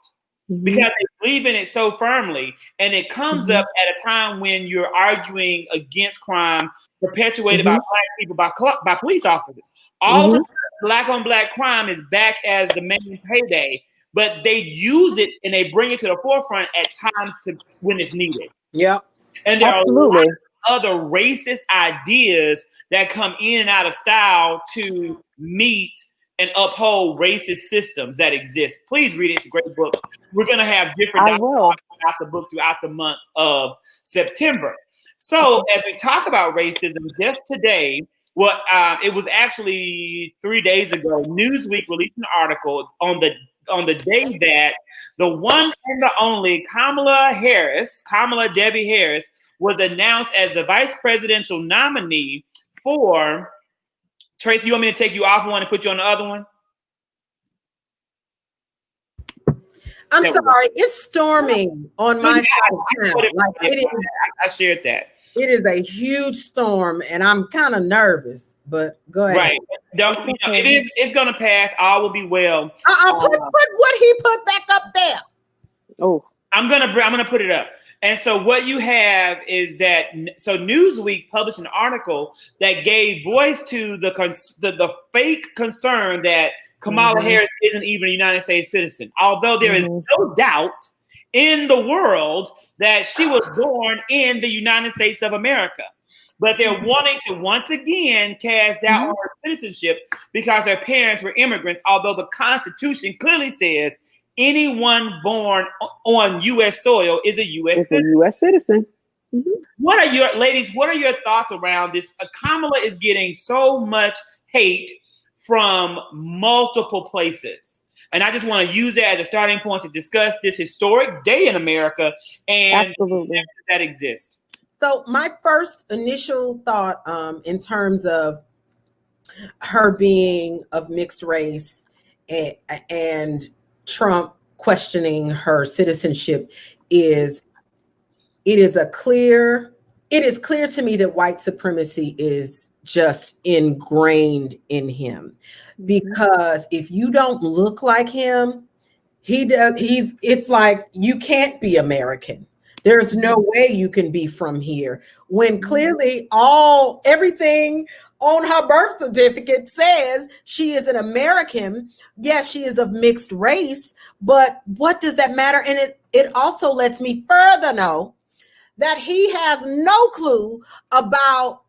S2: because they believe in it so firmly. And it comes up at a time when you're arguing against crime perpetuated by black people, by police officers. All of the black on black crime is back as the main payday, but they use it and they bring it to the forefront at times when it's needed.
S3: Yeah.
S2: And there are a lot of other racist ideas that come in and out of style to meet and uphold racist systems that exist. Please read it. It's a great book. We're going to have different dialogue about the book throughout the month of September. So as we talk about racism, just today, it was actually 3 days ago, Newsweek released an article on the day that the one and the only Kamala Debbie Harris, was announced as the vice presidential nominee for. Tracey, you want me to take you off one and put you on the other one?
S3: I'm sorry, it's storming on my side.
S2: I shared that.
S3: It is a huge storm, and I'm kind of nervous. But go ahead.
S2: Right? It's gonna pass. All will be well.
S3: Put what he put back up there.
S1: Oh,
S2: I'm gonna put it up. And so what you have is that Newsweek published an article that gave voice to the fake concern that Kamala Harris isn't even a United States citizen, although there is no doubt in the world that she was born in the United States of America. But they're wanting to once again cast doubt on her citizenship because her parents were immigrants, although the Constitution clearly says anyone born on U.S. soil is a U.S.
S1: citizen.
S2: What are your thoughts around this? Kamala is getting so much hate from multiple places. And I just want to use that as a starting point to discuss this historic day in America and that exists.
S3: So my first initial thought in terms of her being of mixed race and Trump questioning her citizenship is clear to me that white supremacy is just ingrained in him, because if you don't look like him, it's like you can't be American. There's no way you can be from here when clearly everything on her birth certificate says she is an American. Yes, she is of mixed race, but what does that matter? And it also lets me further know that he has no clue about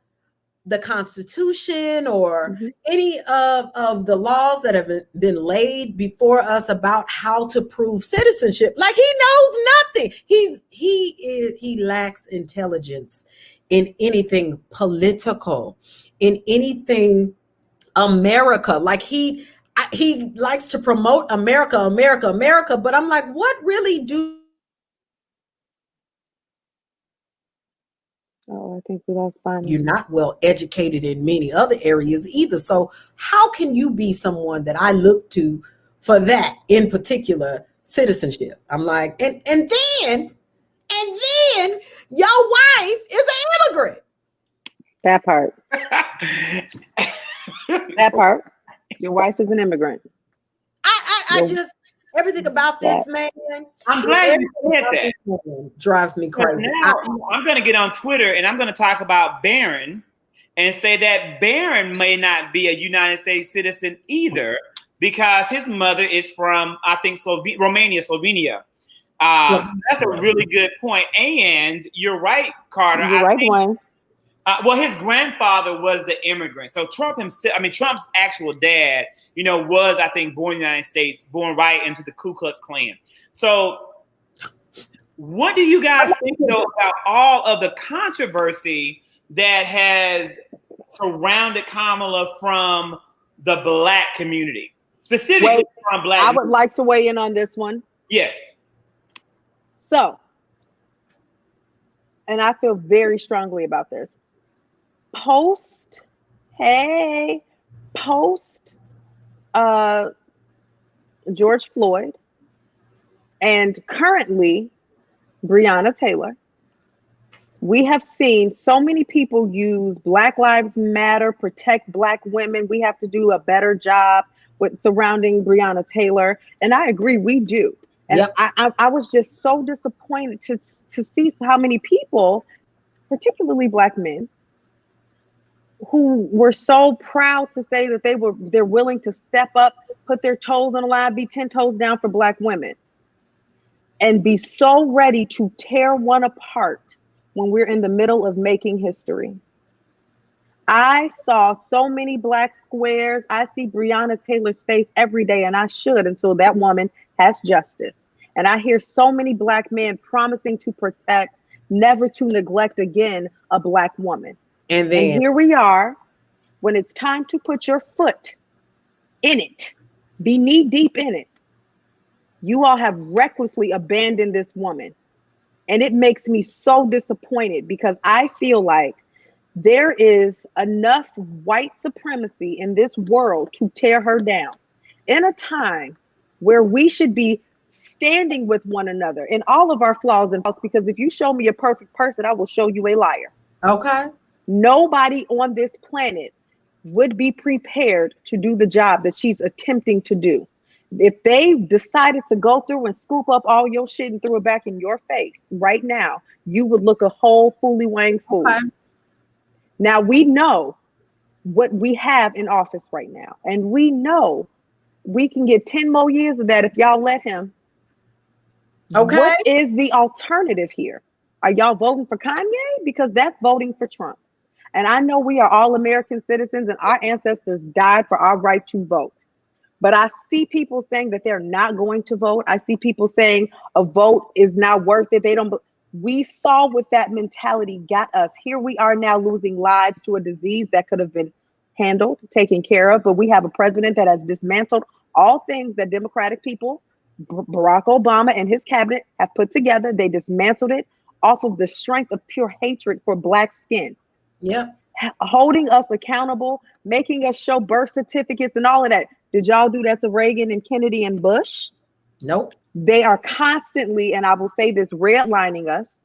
S3: the Constitution or any of the laws that have been laid before us about how to prove citizenship. Like, he knows nothing. He lacks intelligence in anything political, in anything America. Like, he likes to promote America, America, America, but I'm like, what really do?
S1: Oh, I think we lost Bonnie.
S3: You're not well educated in many other areas either. So how can you be someone that I look to for that in particular citizenship? I'm like, and then your wife is an immigrant.
S1: That part. That part. Your wife is an immigrant.
S3: I just, everything about this, man.
S2: I'm glad you said that.
S3: Drives me crazy.
S2: Now, I'm going to get on Twitter and I'm going to talk about Barron and say that Barron may not be a United States citizen either, because his mother is from, I think, Romania, Slovenia. That's a really good point. And you're right, Carter.
S1: You're right, Wayne.
S2: Well, his grandfather was the immigrant. So Trump himself, Trump's actual dad, was, I think, born in the United States, born right into the Ku Klux Klan. So what do you guys think, though, about all of the controversy that has surrounded Kamala from the Black community, specifically from Black?
S1: I would like to weigh in on this one.
S2: Yes.
S1: So, and I feel very strongly about this. Post George Floyd and currently Breonna Taylor, we have seen so many people use Black Lives Matter, protect Black women. We have to do a better job with surrounding Breonna Taylor. And I agree, we do. And
S3: yep.
S1: I was just so disappointed to see how many people, particularly Black men, who were so proud to say that they're willing to step up, put their toes on the line, be 10 toes down for Black women, and be so ready to tear one apart when we're in the middle of making history. I saw so many Black squares. I see Breonna Taylor's face every day, and I should until that woman has justice. And I hear so many Black men promising to protect, never to neglect again a Black woman. And here we are, when it's time to put your foot in it, be knee deep in it. You all have recklessly abandoned this woman. And it makes me so disappointed, because I feel like there is enough white supremacy in this world to tear her down in a time where we should be standing with one another in all of our flaws and faults, because if you show me a perfect person, I will show you a liar.
S3: Okay.
S1: Nobody on this planet would be prepared to do the job that she's attempting to do. If they decided to go through and scoop up all your shit and throw it back in your face right now, you would look a whole fooly wang fool. Okay. Now we know what we have in office right now, and we know we can get 10 more years of that if y'all let him. Okay. What is the alternative here? Are y'all voting for Kanye? Because that's voting for Trump. And I know we are all American citizens and our ancestors died for our right to vote. But I see people saying that they're not going to vote. I see people saying a vote is not worth it. We saw what that mentality got us. Here we are now losing lives to a disease that could have been handled, taken care of. But we have a president that has dismantled all things that Democratic people, Barack Obama and his cabinet, have put together. They dismantled it off of the strength of pure hatred for Black skin.
S3: Yep.
S1: Holding us accountable, making us show birth certificates and all of that. Did y'all do that to Reagan and Kennedy and Bush?
S3: Nope.
S1: They are constantly, and I will say this, redlining us,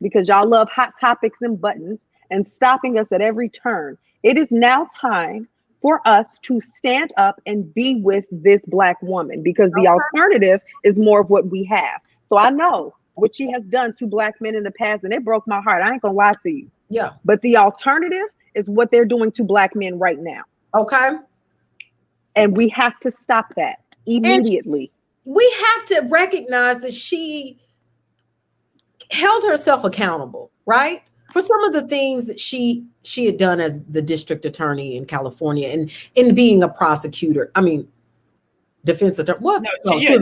S1: because y'all love hot topics and buttons, and stopping us at every turn. It is now time for us to stand up and be with this Black woman, because the alternative is more of what we have. So I know what she has done to Black men in the past, and it broke my heart. I ain't gonna lie to you.
S3: Yeah.
S1: But the alternative is what they're doing to Black men right now.
S3: Okay.
S1: And we have to stop that immediately.
S3: And we have to recognize that she held herself accountable, right? For some of the things that she had done as the district attorney in California and in being a prosecutor. I mean, defense attorney. What?
S2: No, she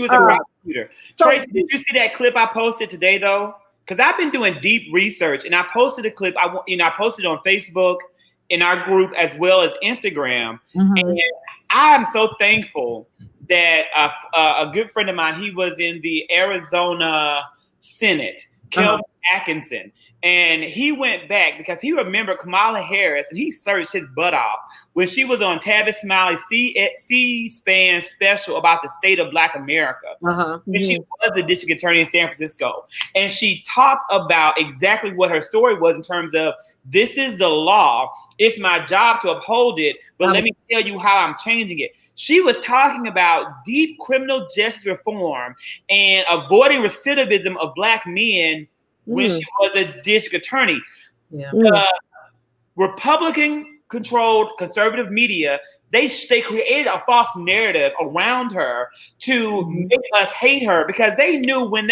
S2: was a prosecutor.
S3: So,
S2: Tracy, did you see that clip I posted today, though? Because I've been doing deep research, and I posted a clip. I posted on Facebook in our group as well as Instagram. And I'm so thankful that a good friend of mine, he was in the Arizona Senate, Kelvin Atkinson. And he went back because he remembered Kamala Harris, and he searched his butt off when she was on Tavis Smiley's C-SPAN special about the state of Black America. When she was the district attorney in San Francisco. And she talked about exactly what her story was in terms of, this is the law. It's my job to uphold it, but let me tell you how I'm changing it. She was talking about deep criminal justice reform and avoiding recidivism of Black men when she was a district attorney. Republican-controlled conservative media, they created a false narrative around her to make us hate her, because they knew when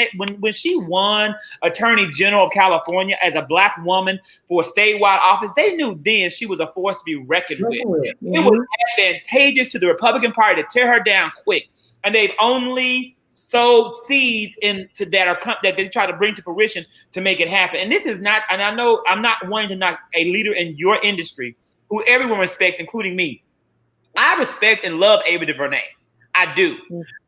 S2: she won Attorney General of California as a Black woman for a statewide office, they knew then she was a force to be reckoned with. It was advantageous to the Republican Party to tear her down quick, and they've only sowed seeds into that they try to bring to fruition to make it happen. And this is not, and I know I'm not wanting to knock a leader in your industry who everyone respects, including me. I respect and love Ava DuVernay. I do.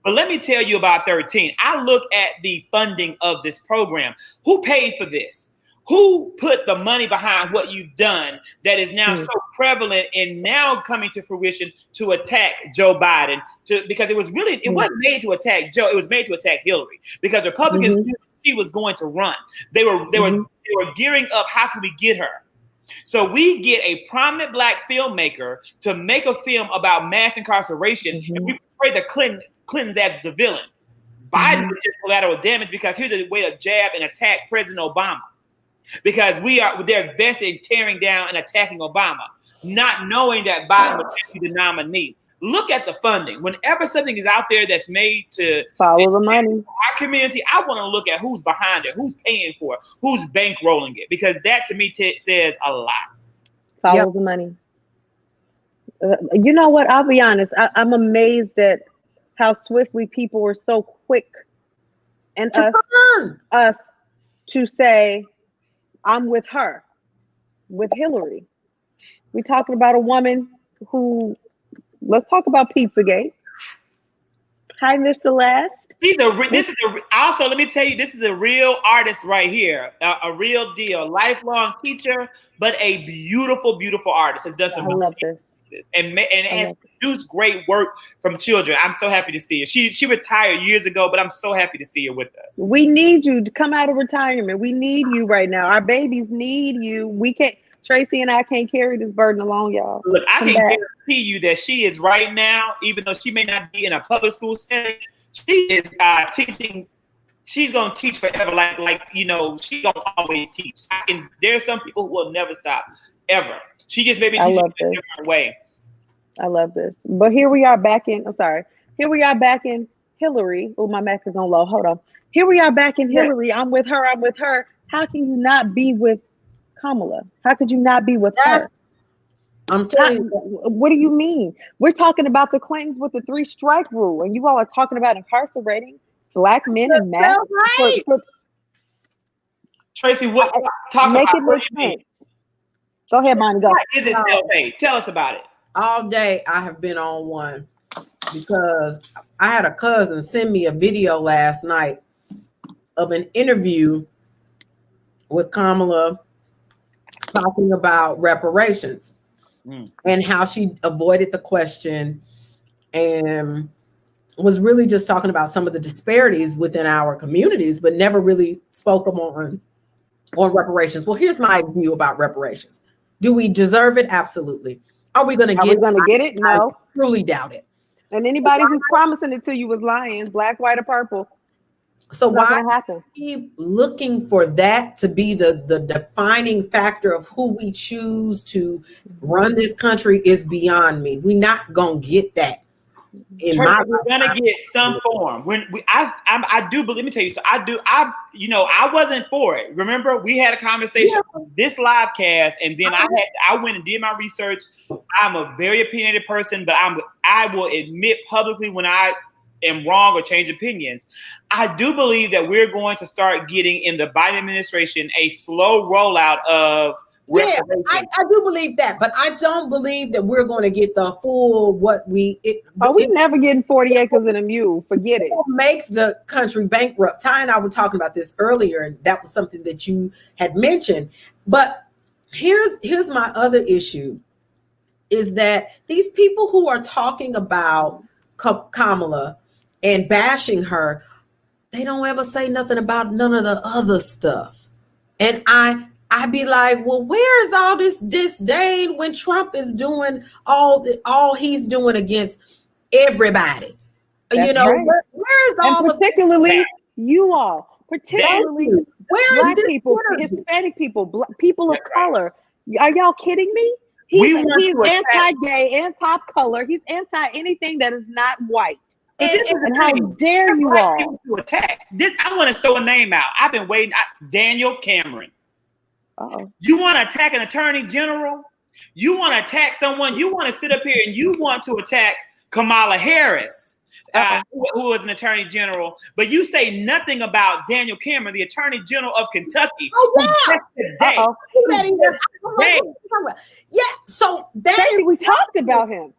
S2: But let me tell you about 13. I look at the funding of this program. Who paid for this? Who put the money behind what you've done that is now so prevalent and now coming to fruition to attack Joe Biden? Because it wasn't made to attack Joe. It was made to attack Hillary, because Republicans knew she was going to run. They were gearing up. How can we get her? So we get a prominent Black filmmaker to make a film about mass incarceration, and we portray the Clintons as the villain. Biden is just collateral damage, because here's a way to jab and attack President Obama. Because they're invested in tearing down and attacking Obama, not knowing that Biden would be the nominee. Look at the funding. Whenever something is out there that's made to
S1: follow the money,
S3: our
S2: community, I want to look at who's behind it, who's paying for it, who's bankrolling it, because that to me says a lot.
S1: Follow the money. You know what? I'll be honest. I'm amazed at how swiftly people were so quick, and us to say, I'm with her, with Hillary. We're talking about a woman who, let's talk about Pizzagate. Hi, Mr. Last.
S2: Also, let me tell you, this is a real artist right here, a real deal, lifelong teacher, but a beautiful, beautiful artist. Has done some.
S1: I love this.
S2: And has produced great work from children. I'm so happy to see her. She retired years ago, but I'm so happy to see her with us.
S1: We need you to come out of retirement. We need you right now. Our babies need you. We can't. Tracy and I can't carry this burden alone, y'all.
S2: Look, I can guarantee you that she is right now, even though she may not be in a public school setting, she is teaching. She's gonna teach forever. Like she's gonna always teach. There's some people who will never stop, ever. She just maybe teaching in a different way.
S1: I love this. But here we are back in. Here we are back in Hillary. Oh, my Mac is on low. Hold on. Here we are back in Hillary. I'm with her. How can you not be with Kamala? How could you not be with her?
S3: I'm telling you.
S1: What do you mean? We're talking about the Clintons with the 3-strike rule, and you all are talking about incarcerating Black men and mass.
S2: Tracy,
S1: make it make sense. Go ahead, Bonnie. Go.
S2: Why is it still paid? Tell us about it.
S3: All day I have been on one, because I had a cousin send me a video last night of an interview with Kamala talking about reparations and how she avoided the question and was really just talking about some of the disparities within our communities, but never really spoke on reparations. Well, here's my view about reparations. Do we deserve it? Absolutely. Are we going to get
S1: it? No.
S3: I truly doubt it.
S1: And anybody who's promising it to you was lying, black, white, or purple.
S3: So why keep looking for that to be the defining factor of who we choose to run this country is beyond me. We're not gonna get that.
S2: We're gonna get some form. I do believe. Let me tell you. So I wasn't for it. Remember, we had a conversation on this live cast, and then I went and did my research. I'm a very opinionated person, but I will admit publicly when I am wrong or change opinions. I do believe that we're going to start getting in the Biden administration a slow rollout of.
S3: Yeah, I do believe that, but I don't believe that we're going to get the full we
S1: never getting 40 acres and a mule. Forget it.
S3: Make the country bankrupt. Ty and I were talking about this earlier, and that was something that you had mentioned. But here's my other issue is that these people who are talking about Kamala and bashing her, they don't ever say nothing about none of the other stuff. And I'd be like, well, where is all this disdain when Trump is doing all he's doing against everybody?
S1: That's right.
S3: Where is all
S1: particularly you all, particularly Black people, Hispanic people, people of color. Are y'all kidding me? He's anti-gay, anti-color. He's anti anything that is not white. And how dare you all
S2: to attack? I want to throw a name out. I've been waiting. Daniel Cameron.
S1: Uh-oh.
S2: You want to attack an attorney general? You want to attack someone? You want to sit up here and you want to attack Kamala Harris, who is an attorney general, but you say nothing about Daniel Cameron, the attorney general of Kentucky.
S3: So
S1: we talked about him.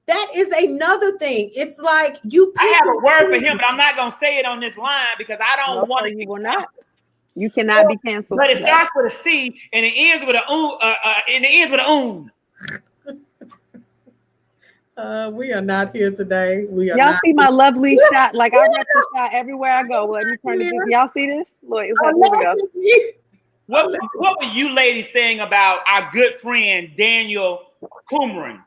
S3: That is another thing. It's like I
S2: have a word for him, but I'm not going to say it on this line because I don't want to.
S1: You will not. You cannot be canceled.
S2: But it starts with a C and it ends with a
S3: we are not here today.
S1: Y'all see my lovely shot? Like I rep the shot everywhere I go. Let me turn this. Y'all see this? Look,
S2: What were you ladies saying about our good friend Daniel Cameron?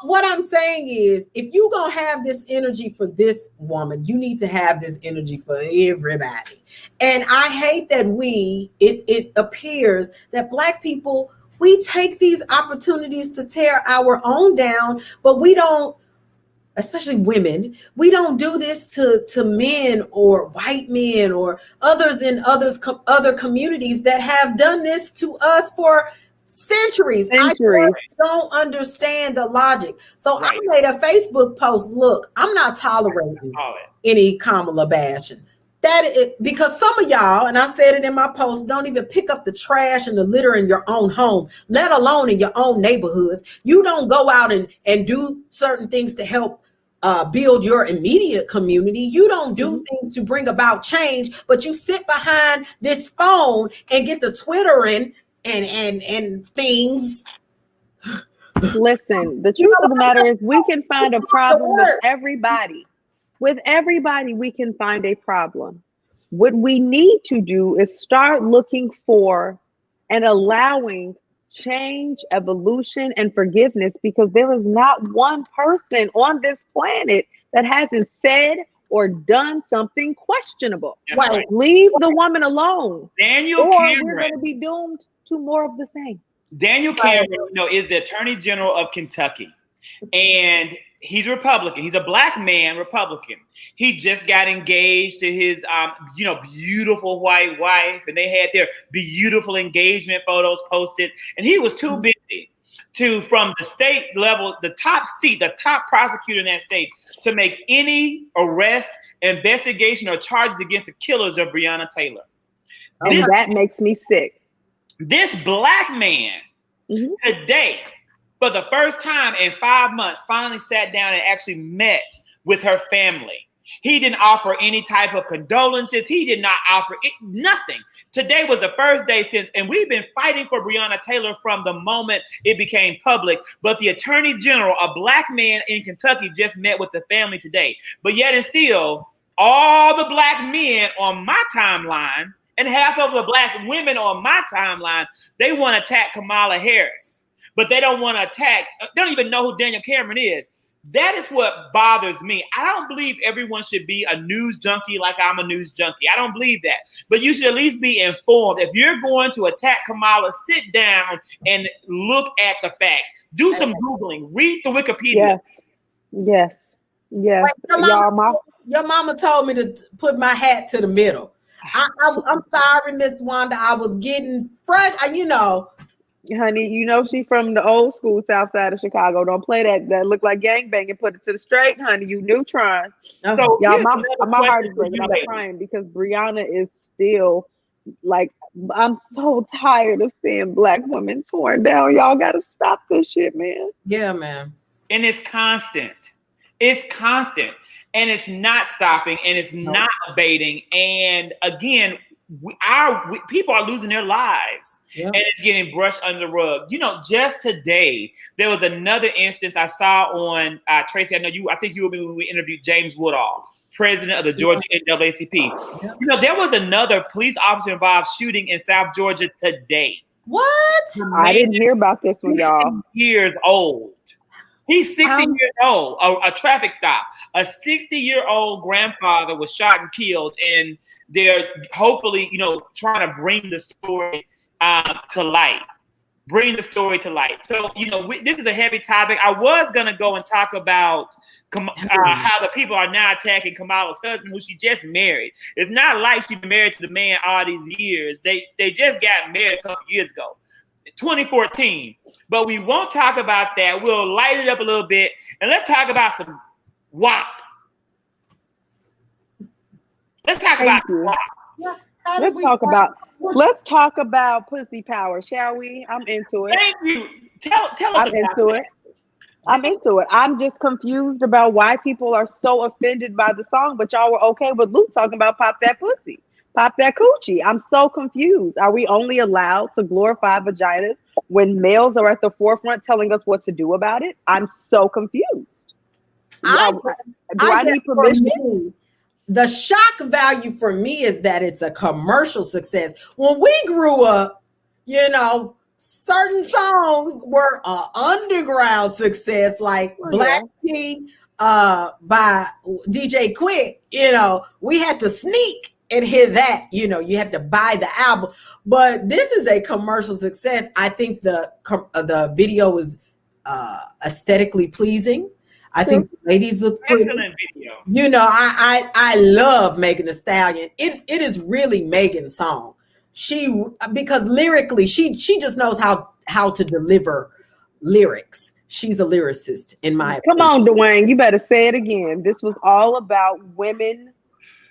S3: What I'm saying is, if you're going to have this energy for this woman, you need to have this energy for everybody. And I hate that it appears that Black people, we take these opportunities to tear our own down, but we don't, especially women, we don't do this to men or white men or others in other communities that have done this to us for centuries. I don't understand the logic. So I made a Facebook post. Look, I'm not tolerating any Kamala bashing. That is because some of y'all, and I said it in my post, don't even pick up the trash and the litter in your own home, let alone in your own neighborhoods. You don't go out and do certain things to help build your immediate community. You don't do things to bring about change, but you sit behind this phone and get the Twittering and things.
S1: Listen, the truth of the matter is we can find a problem with everybody. With everybody, we can find a problem. What we need to do is start looking for and allowing change, evolution, and forgiveness, because there is not one person on this planet that hasn't said or done something questionable.
S2: Right.
S1: Leave the woman alone.
S2: Daniel Cameron.
S1: We're going to be doomed to more of the same.
S2: Daniel Cameron, is the Attorney General of Kentucky, and he's Republican. He's a Black man, Republican. He just got engaged to his, beautiful white wife, and they had their beautiful engagement photos posted. And he was too busy from the state level, the top prosecutor in that state, to make any arrest, investigation, or charges against the killers of Breonna Taylor.
S1: And that makes me sick.
S2: This Black man today, for the first time in 5 months, finally sat down and actually met with her family. He didn't offer any type of condolences. He did not offer nothing. Today was the first day since, and we've been fighting for Breonna Taylor from the moment it became public. But the Attorney General, a Black man in Kentucky, just met with the family today. But yet and still, all the Black men on my timeline and half of the Black women on my timeline, they want to attack Kamala Harris. But they don't want to they don't even know who Daniel Cameron is. That is what bothers me. I don't believe everyone should be a news junkie like I'm a news junkie. I don't believe that. But you should at least be informed. If you're going to attack Kamala, sit down and look at the facts. Do some Googling. Read the Wikipedia.
S1: Yes. Like,
S3: your mama told me to put my hat to the middle. I'm sorry, Miss Wanda. I was getting fresh.
S1: Honey, she from the old school South Side of Chicago. Don't play that look like gangbanging. Put it to the straight, honey. You neutron.
S2: So
S1: y'all, my heart is breaking. I'm crying because Brianna is still like, I'm so tired of seeing Black women torn down. Y'all got to stop this shit, man.
S3: Yeah, man.
S2: And it's constant. It's constant. And it's not stopping, and it's not abating. And again, people are losing their lives, and it's getting brushed under the rug. Just today, there was another instance I saw on Tracey. I think you will be when we interviewed James Woodall, president of the Georgia NAACP. There was another police officer involved shooting in South Georgia today.
S3: What?
S1: I didn't hear about this one, y'all.
S2: Years old. He's 60 years old, a traffic stop. A 60-year-old grandfather was shot and killed, and they're hopefully, trying to bring the story to light. Bring the story to light. So, this is a heavy topic. I was going to go and talk about how the people are now attacking Kamala's husband, who she just married. It's not like she's been married to the man all these years. They just got married a couple years ago. 2014, but we won't talk about that. We'll light it up a little bit, and let's talk about some WAP. Let's talk about WAP.
S1: Let's talk about pussy power, shall we? I'm into it.
S2: Thank you. Tell us.
S1: I'm into it. I'm just confused about why people are so offended by the song, but y'all were okay with Luke talking about pop that pussy. Pop that coochie. I'm so confused. Are we only allowed to glorify vaginas when males are at the forefront telling us what to do about it? I'm so confused. Do I need permission?
S3: The shock value for me is that it's a commercial success. When we grew up, certain songs were an underground success, like Black King by DJ Quick. We had to sneak and hear that, you had to buy the album, but this is a commercial success. I think the video is aesthetically pleasing. I think the ladies look pretty.
S2: Excellent video.
S3: I love Megan Thee Stallion. It is really Megan's song. Because lyrically, she just knows how to deliver lyrics. She's a lyricist, in my opinion.
S1: Come on, Dwayne, you better say it again. This was all about women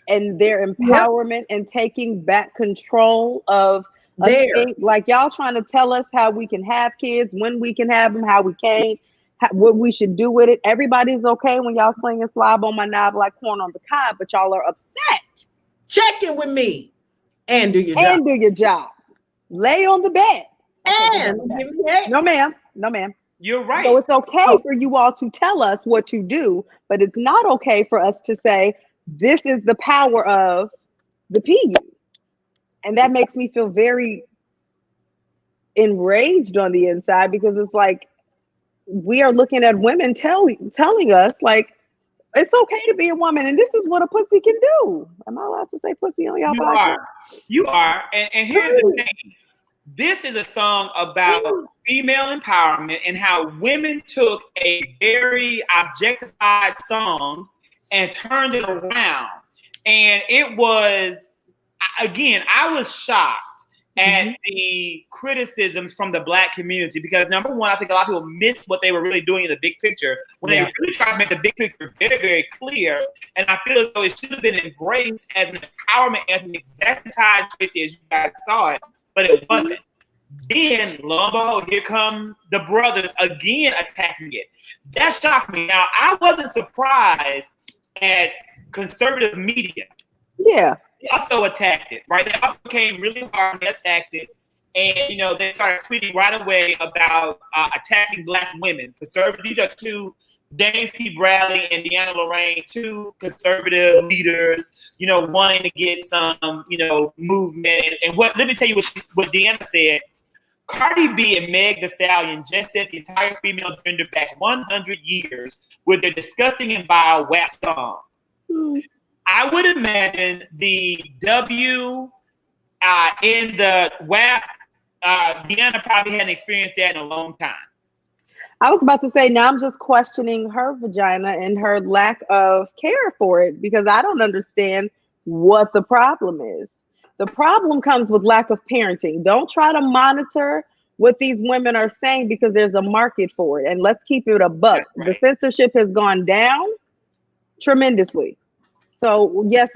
S1: and their empowerment and taking back control of a thing. Like, y'all trying to tell us how we can have kids, when we can have them, how we can't, what we should do with it. Everybody's okay when y'all sling and slob on my knob like corn on the cob, but y'all are upset.
S3: Check in with me and do your job.
S1: Lay on the bed.
S3: And give me head.
S1: No, ma'am.
S2: You're right.
S1: So it's okay for you all to tell us what to do, but it's not okay for us to say, this is the power of the PU. And that makes me feel very enraged on the inside, because it's like, we are looking at women telling us, like, it's okay to be a woman, and this is what a pussy can do. Am I allowed to say pussy on y'all podcast?
S2: You are. And here's the thing. This is a song about female empowerment and how women took a very objectified song and turned it around. And it was, again, I was shocked at the criticisms from the Black community, because number one, I think a lot of people missed what they were really doing in the big picture when they really tried to make the big picture very, very clear. And I feel as though it should have been embraced as an empowerment anthem, exactly tied, Tracey, as you guys saw it, but it wasn't. Then, lo and behold, here come the brothers again attacking it. That shocked me. Now, I wasn't surprised at conservative media.
S1: Yeah.
S2: They also attacked it, right? They also came really hard and they attacked it. And, they started tweeting right away about attacking Black women. These are two, James P. Bradley and Deanna Lorraine, two conservative leaders, wanting to get some, movement. And let me tell you what Deanna said. Cardi B and Meg Thee Stallion just set the entire female gender back 100 years with their disgusting and vile WAP song. I would imagine the W in the WAP, Deanna probably hadn't experienced that in a long time.
S1: I was about to say, now I'm just questioning her vagina and her lack of care for it because I don't understand what the problem is. The problem comes with lack of parenting. Don't try to monitor what these women are saying because there's a market for it. And let's keep it a buck. Right. The censorship has gone down tremendously. So yes,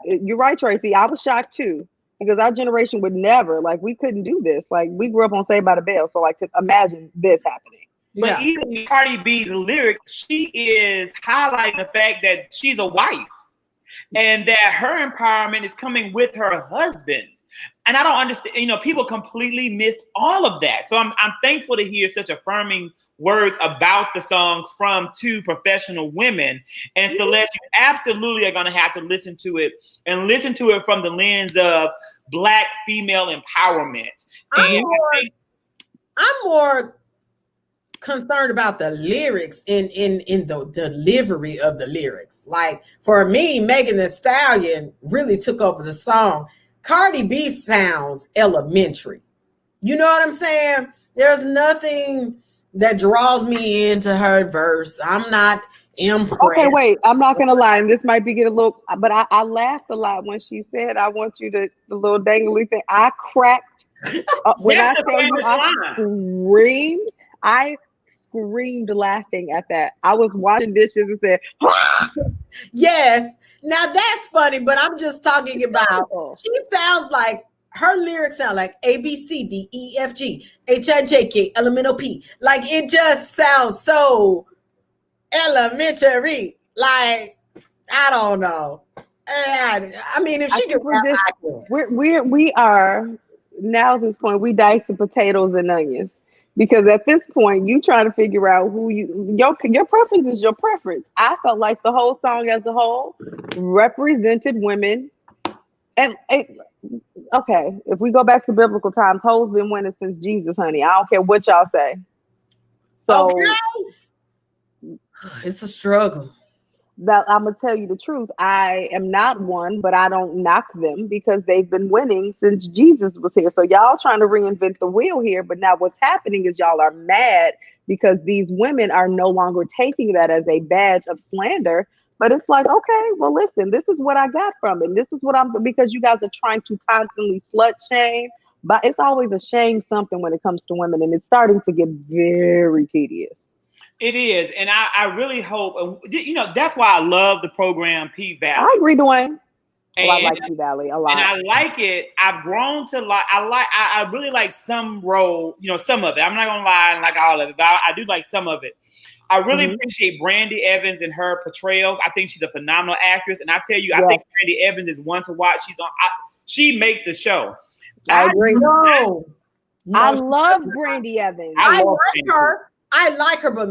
S1: you're right, Tracy. I was shocked too because our generation would never, like, we couldn't do this. Like, we grew up on Saved by the Bell, so I could imagine this happening.
S2: But even in Cardi B's lyrics, she is highlighting the fact that she's a wife and that her empowerment is coming with her husband. And I don't understand, you know, people completely missed all of that. So I'm thankful to hear such affirming words about the song from two professional women. And Celeste, you absolutely are going to have to listen to it and listen to it from the lens of Black female empowerment.
S3: I'm more concerned about the lyrics in the delivery of the lyrics. Like, for me, Megan Thee Stallion really took over the song. Cardi B sounds elementary. You know what I'm saying? There's nothing that draws me into her verse. I'm not impressed.
S1: Okay, wait. I'm not gonna lie, and this might be getting a little, but I laughed a lot when she said, "I want you to," the little dangly thing. I cracked when I tell you, I screamed laughing at that. I was washing dishes and said,
S3: yes. Now that's funny, but I'm just talking about, she sounds like, her lyrics sound like A, B, C, D, E, F, G, H, I, J, K, L, M, N, O, P. Like, it just sounds so elementary. Like, I don't know. I mean, if she can rap,
S1: we are now at this point, we dicing potatoes and onions. Because at this point, you trying to figure out who your preference is your preference. I felt like the whole song as a whole represented women. And okay, if we go back to biblical times, hoes been winning since Jesus, honey. I don't care what y'all say. So
S3: okay. It's a struggle.
S1: That I'm gonna tell you the truth. I am not one, but I don't knock them because they've been winning since Jesus was here. So y'all trying to reinvent the wheel here, but now what's happening is y'all are mad because these women are no longer taking that as a badge of slander. But it's like, okay, well, listen, this is what I got from it. This is what because you guys are trying to constantly slut shame, but it's always a shame something when it comes to women, and it's starting to get very tedious.
S2: It is, and I really hope, you know, that's why I love the program P-Valley.
S1: I agree, Dwayne. I like P-Valley a lot.
S2: And I like it. I've grown to like, I really like some role, you know, some of it. I'm not going to lie and like all of it, but I do like some of it. I really appreciate Brandy Evans and her portrayal. I think she's a phenomenal actress. And I tell you, I think Brandy Evans is one to watch. She makes the show.
S1: I agree.
S3: No,
S1: I love Brandy Evans.
S3: I like her. I like her, but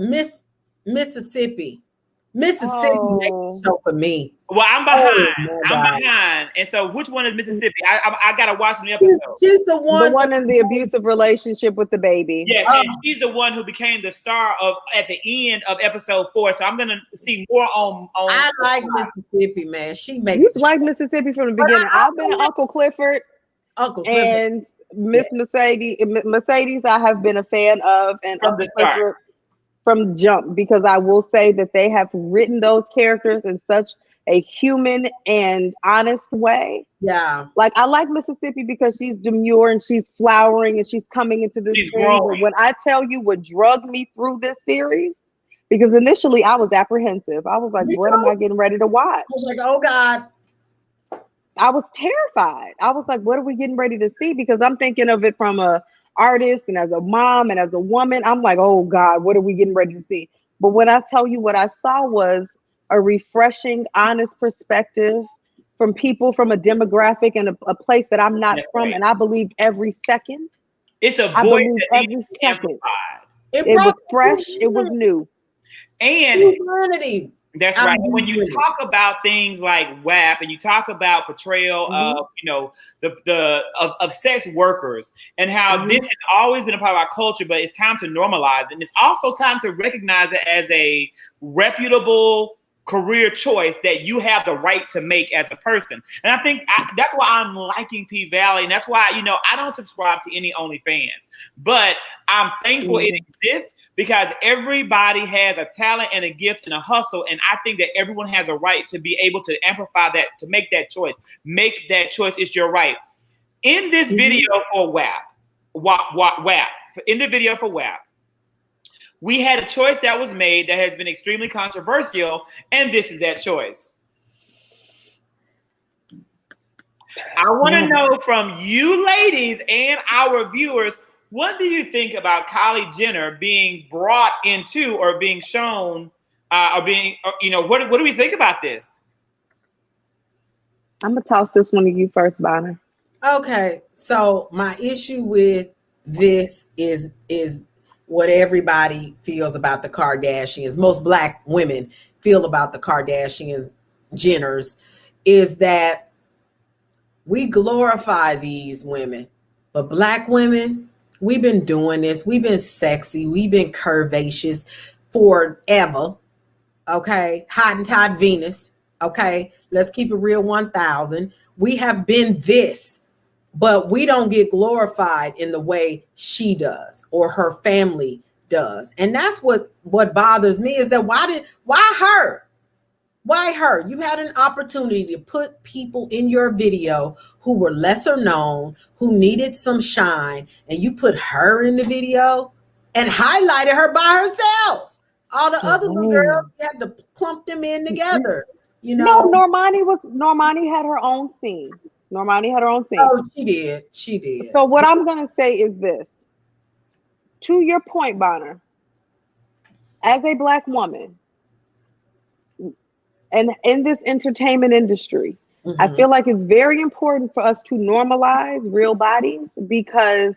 S3: Mississippi makes the show for me.
S2: Well, I'm behind. And so which one is Mississippi? I gotta watch the episode.
S3: She's the one
S1: in the abusive relationship with the baby.
S2: Yeah, and she's the one who became the star at the end of episode 4. So I'm gonna see more on
S3: I like Mississippi, man. She makes
S1: like Mississippi from the beginning. I've been Uncle Clifford. And Miss Mercedes, I have been a fan of, and from the start, from jump, because I will say that they have written those characters in such a human and honest way.
S3: Yeah,
S1: like I like Mississippi because she's demure and she's flowering and she's coming into this series. But when I tell you what drug me through this series, because initially I was apprehensive. I was like, what am I getting ready to watch? I
S3: was like, oh God.
S1: I was terrified. I was like, what are we getting ready to see? Because I'm thinking of it from a artist and as a mom and as a woman. I'm like, oh God, what are we getting ready to see? But when I tell you what I saw was a refreshing, honest perspective from people from a demographic and a place that I'm not from. And I believed every second.
S2: It's a voice
S1: every second. It was fresh. It was new.
S2: And
S3: humanity.
S2: That's right. And when you talk about things like WAP and you talk about portrayal of, of sex workers and how this has always been a part of our culture, but it's time to normalize it. And it's also time to recognize it as a reputable career choice that you have the right to make as a person. And I think that's why I'm liking P-Valley. And that's why, I don't subscribe to any OnlyFans, but I'm thankful it exists because everybody has a talent and a gift and a hustle. And I think that everyone has a right to be able to amplify that, to make that choice. Make that choice. It's your right. In this video for WAP, in the video for WAP, we had a choice that was made that has been extremely controversial, and this is that choice. I want to know from you ladies and our viewers, what do you think about Kylie Jenner being brought into or being shown what do we think about this?
S1: I'm going to toss this one to you first, Bonner.
S3: Okay, so my issue with this is what everybody feels about the Kardashians. Most Black women feel about the Kardashians, Jenners, is that we glorify these women, but Black women, we've been doing this. We've been sexy. We've been curvaceous forever. Okay, Hottentot Venus. Okay, let's keep it real. 1000. We have been this. But we don't get glorified in the way she does or her family does. And that's what bothers me is that why her? Why her? You had an opportunity to put people in your video who were lesser known, who needed some shine, and you put her in the video and highlighted her by herself. All the other little girls, you had to clump them in together.
S1: No, Normani had her own scene. Normani had her own scene.
S3: Oh, she did. She did.
S1: So what I'm going to say is this. To your point, Bonner, as a Black woman, and in this entertainment industry, I feel like it's very important for us to normalize real bodies because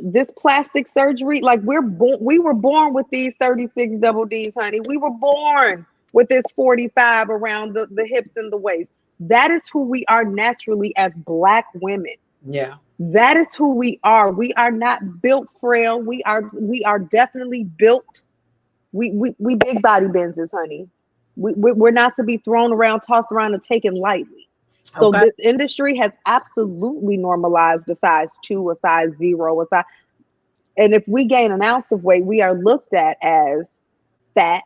S1: this plastic surgery, like we were born with these 36 double Ds, honey. We were born with this 45 around the hips and the waist. That is who we are naturally as Black women.
S3: Yeah.
S1: That is who we are. We are not built frail. We are definitely built. We big body Benzes, honey. We're not to be thrown around, tossed around, and taken lightly. So this industry has absolutely normalized a size 2, a size 0, a size. And if we gain an ounce of weight, we are looked at as fat,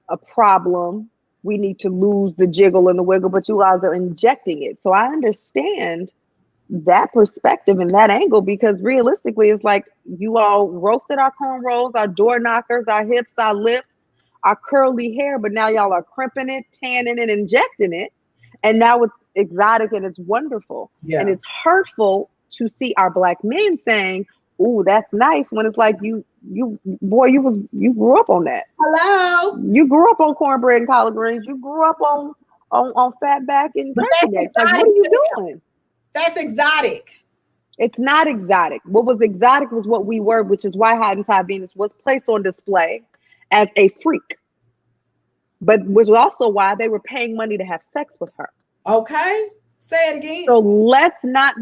S1: a problem. We need to lose the jiggle and the wiggle, but you guys are injecting it. So I understand that perspective and that angle because realistically, it's like you all roasted our cornrows, our door knockers, our hips, our lips, our curly hair, but now y'all are crimping it, tanning it, injecting it. And now it's exotic and it's wonderful. Yeah. And it's hurtful to see our Black men saying, "Ooh, that's nice," when it's like you grew up on that.
S3: Hello.
S1: You grew up on cornbread and collard greens. You grew up on fatback and turkey necks. Like, what are you doing?
S3: That's exotic.
S1: It's not exotic. What was exotic was what we were, which is why Hottentot Venus was placed on display as a freak. But which was also why they were paying money to have sex with her.
S3: Okay. Say it again.
S1: So let's not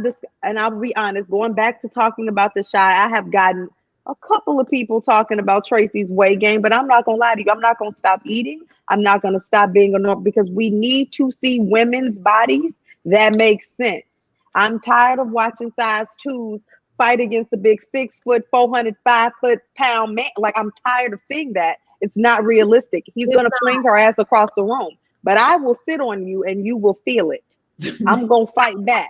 S1: and I'll be honest, going back to talking about the Chi, I have gotten a couple of people talking about Tracey's weight gain, but I'm not gonna lie to you. I'm not gonna stop eating. I'm not gonna stop being a norm because we need to see women's bodies that make sense. I'm tired of watching size 2s fight against the big 6 foot, 400, 5 foot pound man. Like, I'm tired of seeing that. It's not realistic. He's gonna fling her ass across the room, but I will sit on you and you will feel it. I'm gonna fight back.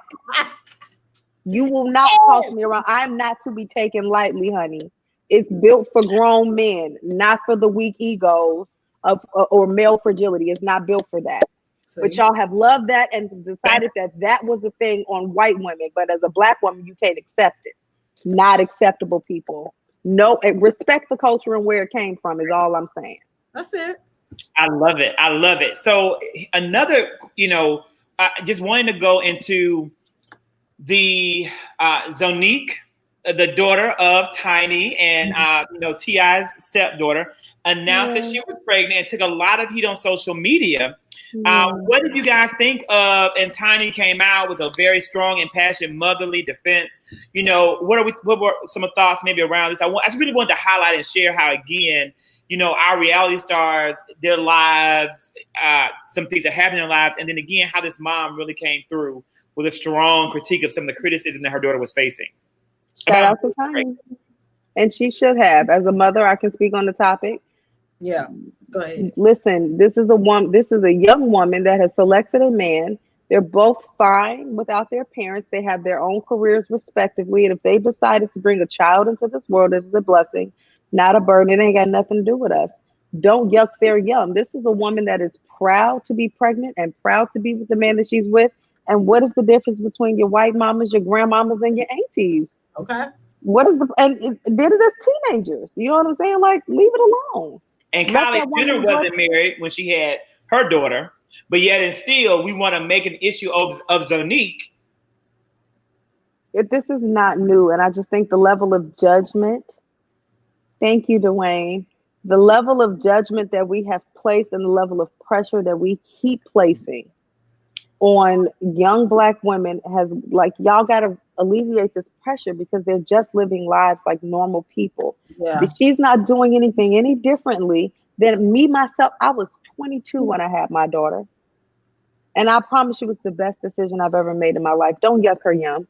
S1: You will not toss me around. I'm not to be taken lightly, honey. It's built for grown men, not for the weak egos or male fragility. It's not built for that. See? But y'all have loved that and decided that was the thing on white women. But as a Black woman, you can't accept it. Not acceptable, people. No, respect the culture and where it came from is all I'm saying.
S3: That's it.
S2: I love it. I love it. So another, I just wanted to go into the Zonique the daughter of Tiny and T.I.'s stepdaughter, announced that she was pregnant and took a lot of heat on social media. What did you guys think of? And Tiny came out with a very strong, impassioned, motherly defense. What were some thoughts maybe around this? I just really wanted to highlight and share how, again, our reality stars, their lives, some things that happen in their lives, and then again, how this mom really came through with a strong critique of some of the criticism that her daughter was facing.
S1: Shout out to Tiny. And she should have. As a mother, I can speak on the topic.
S3: Yeah, go ahead.
S1: Listen, this is a young woman that has selected a man. They're both fine without their parents. They have their own careers respectively. And if they decided to bring a child into this world, it is a blessing, not a burden. It ain't got nothing to do with us. Don't yuck their yum. This is a woman that is proud to be pregnant and proud to be with the man that she's with. And what is the difference between your white mamas, your grandmamas, and your aunties?
S3: Okay.
S1: What is and did it as teenagers? You know what I'm saying? Like, leave it alone.
S2: And Kylie Jenner wasn't married when she had her daughter, but yet and still we want to make an issue of Zonique.
S1: This is not new, and I just think the level of judgment. Thank you, Dwayne. The level of judgment that we have placed and the level of pressure that we keep placing on young Black women has, like, y'all got to alleviate this pressure because they're just living lives like normal people.
S3: Yeah.
S1: But she's not doing anything any differently than me, myself. I was 22 when I had my daughter. And I promise you, it's the best decision I've ever made in my life. Don't yuck her yum.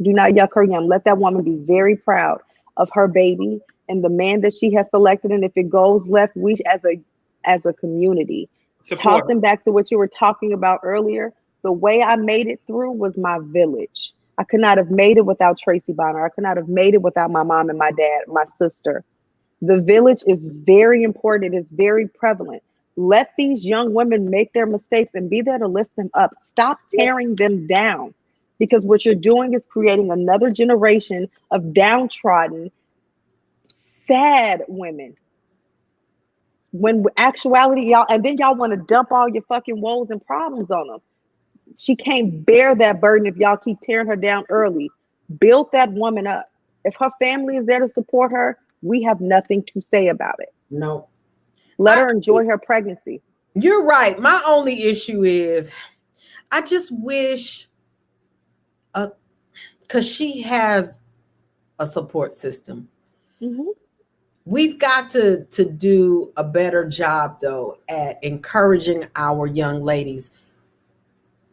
S1: Do not yuck her yum. Let that woman be very proud of her baby and the man that she has selected. And if it goes left, we as a community, tossing back to what you were talking about earlier, the way I made it through was my village. I could not have made it without Tracy Bonner. I could not have made it without my mom and my dad, my sister. The village is very important. It is very prevalent. Let these young women make their mistakes and be there to lift them up. Stop tearing them down, because what you're doing is creating another generation of downtrodden, sad women. When actuality, y'all want to dump all your fucking woes and problems on them. She can't bear that burden if y'all keep tearing her down early. Build that woman up. If her family is there to support her, we have nothing to say about it.
S3: No.
S1: Let her enjoy her pregnancy.
S3: You're right. My only issue is I just wish, because she has a support system. Mm-hmm. We've got to do a better job, though, at encouraging our young ladies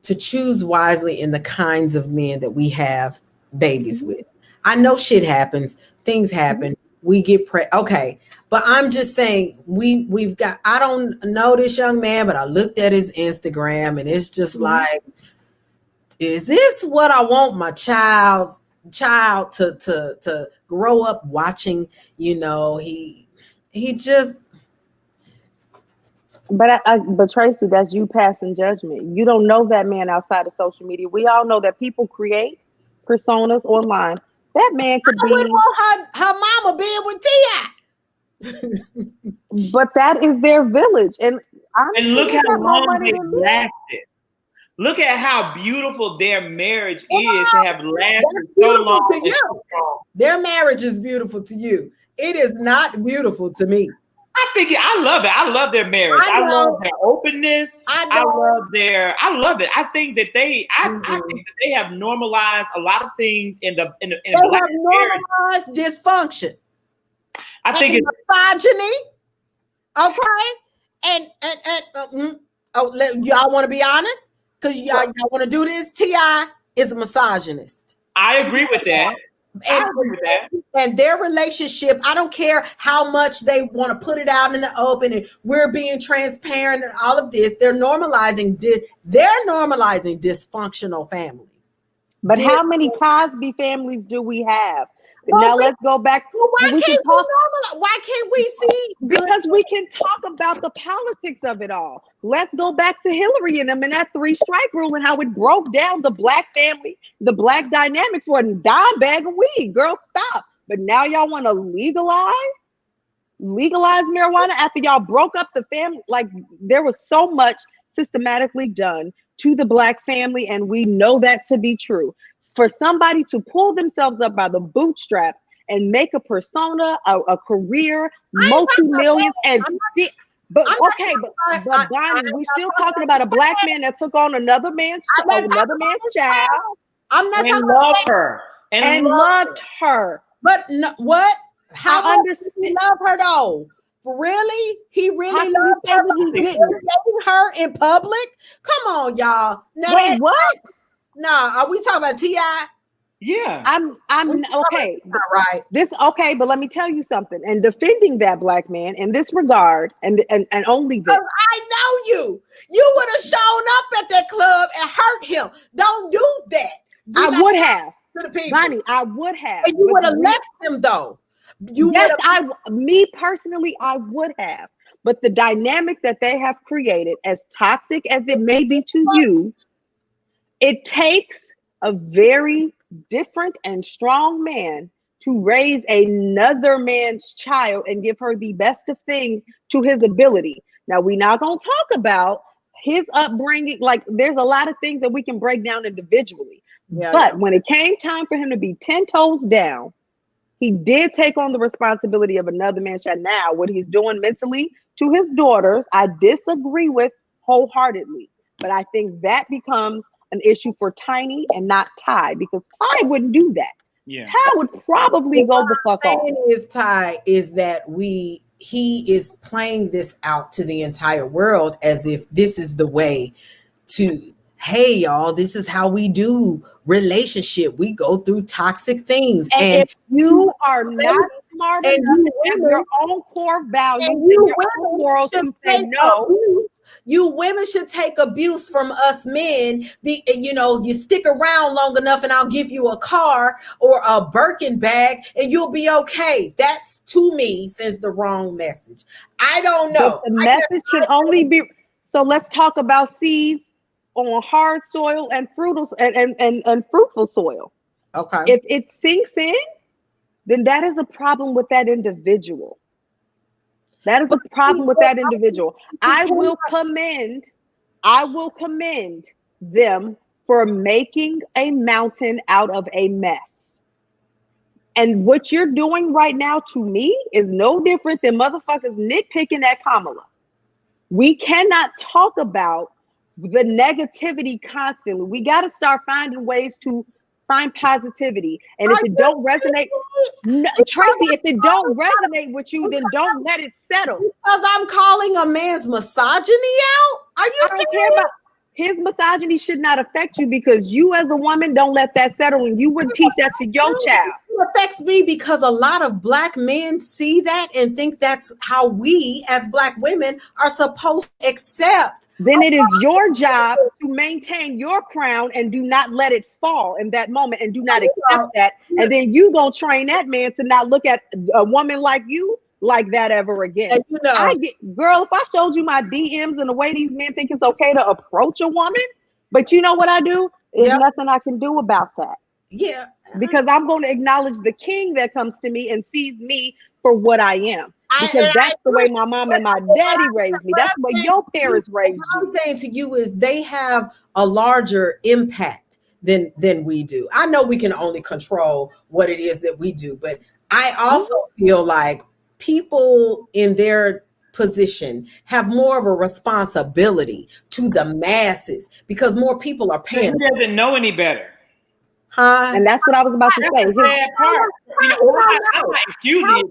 S3: to choose wisely in the kinds of men that we have babies with. I know shit happens. Things happen. We get okay. But I'm just saying we've got, I don't know this young man, but I looked at his Instagram and it's just like, is this what I want my child to grow up watching? He just.
S1: But Tracy, that's you passing judgment. You don't know that man outside of social media. We all know that people create personas online. That man could be.
S3: Wouldn't want her mama being with T.I.
S1: But that is their village, and
S2: look how long they lasted. Look at how beautiful their marriage is to have lasted so long.
S3: Their marriage is beautiful to you. It is not beautiful to me.
S2: I love it. I love their marriage. I love their openness. I love it. I think that they have normalized a lot of things in the Black
S3: have normalized dysfunction.
S2: I think it's
S3: misogyny. Okay. Y'all want to be honest? Because y'all want to do this. T.I. is a misogynist.
S2: I agree with that.
S3: And their relationship, I don't care how much they want to put it out in the open and we're being transparent and all of this, they're normalizing dysfunctional families.
S1: But how many Cosby families do we have? Now let's go back.
S3: Why can't we see?
S1: Because we can talk about the politics of it all. Let's go back to Hillary and them and that 3-strike rule and how it broke down the Black family, the Black dynamic for a dime bag of weed. Girl, stop. But now y'all want to legalize marijuana after y'all broke up the family. Like, there was so much systematically done to the Black family, and we know that to be true. For somebody to pull themselves up by the bootstraps and make a persona, a career, multi-millions, and but Bonnie, we're still talking about a black man that took on another man's child.
S3: I'm not
S2: and loved her
S1: and loved her.
S3: But no, what? How
S1: I understand.
S3: He love her though? Really? He really loved her?
S1: He didn't.
S3: Her in public? Come on, y'all.
S1: Now wait, what?
S3: Nah, are we talking about T.I.?
S2: Yeah.
S1: I'm okay.
S3: Right.
S1: But let me tell you something. And defending that black man in this regard, and only this.
S3: I know you. You would have shown up at that club and hurt him. Don't do that.
S1: I would have.
S3: To the people.
S1: Bonnie, I would have.
S3: And you would have left him though.
S1: Me personally, I would have. But the dynamic that they have created, as toxic as it may be to you, it takes a very different and strong man to raise another man's child and give her the best of things to his ability. Now, we're not going to talk about his upbringing. Like, there's a lot of things that we can break down individually. But when it came time for him to be 10 toes down, he did take on the responsibility of another man's child. Now, what he's doing mentally to his daughters, I disagree with wholeheartedly. But I think that becomes an issue for Tiny and not Ty, because Ty wouldn't do that. Yeah. Ty would probably go the fuck off.
S3: Ty is that he is playing this out to the entire world as if this is the way to, hey y'all, this is how we do relationship. We go through toxic things.
S1: And if you are not smart enough to have your own core values and your own morals to say no.
S3: You women should take abuse from us men. You stick around long enough and I'll give you a car or a Birkin bag and you'll be okay. That's, to me, sends the wrong message. I don't know.
S1: But the message should only be, so let's talk about seeds on hard soil and fruitful soil.
S3: Okay.
S1: If it sinks in, then that is a problem with that individual. That is a problem with that individual. I will commend them for making a mountain out of a mess. And what you're doing right now to me is no different than motherfuckers nitpicking at Kamala. We cannot talk about the negativity constantly. We got to start finding ways to find positivity. And if it don't resonate, Tracey, if it don't resonate with you, then don't let it settle.
S3: Because I'm calling a man's misogyny out? Are you serious?
S1: His misogyny should not affect you because you as a woman don't let that settle and you wouldn't teach that to your child.
S3: It affects me because a lot of black men see that and think that's how we as black women are supposed to accept.
S1: Then it is your job to maintain your crown and do not let it fall in that moment and do not accept that. And then you gonna train that man to not look at a woman like you like that ever again. And girl, if I showed you my DMs and the way these men think it's okay to approach a woman, but you know what I do? There's nothing I can do about that.
S3: Yeah.
S1: Because I'm going to acknowledge the king that comes to me and sees me for what I am. Because that's the way my mom and my daddy raised me. That's the way your parents raised me.
S3: What I'm saying to you is they have a larger impact than we do. I know we can only control what it is that we do, but I also feel like people in their position have more of a responsibility to the masses because more people are paying.
S2: He doesn't know any better.
S3: Huh?
S1: And that's what I was about to say.
S2: I'm not excusing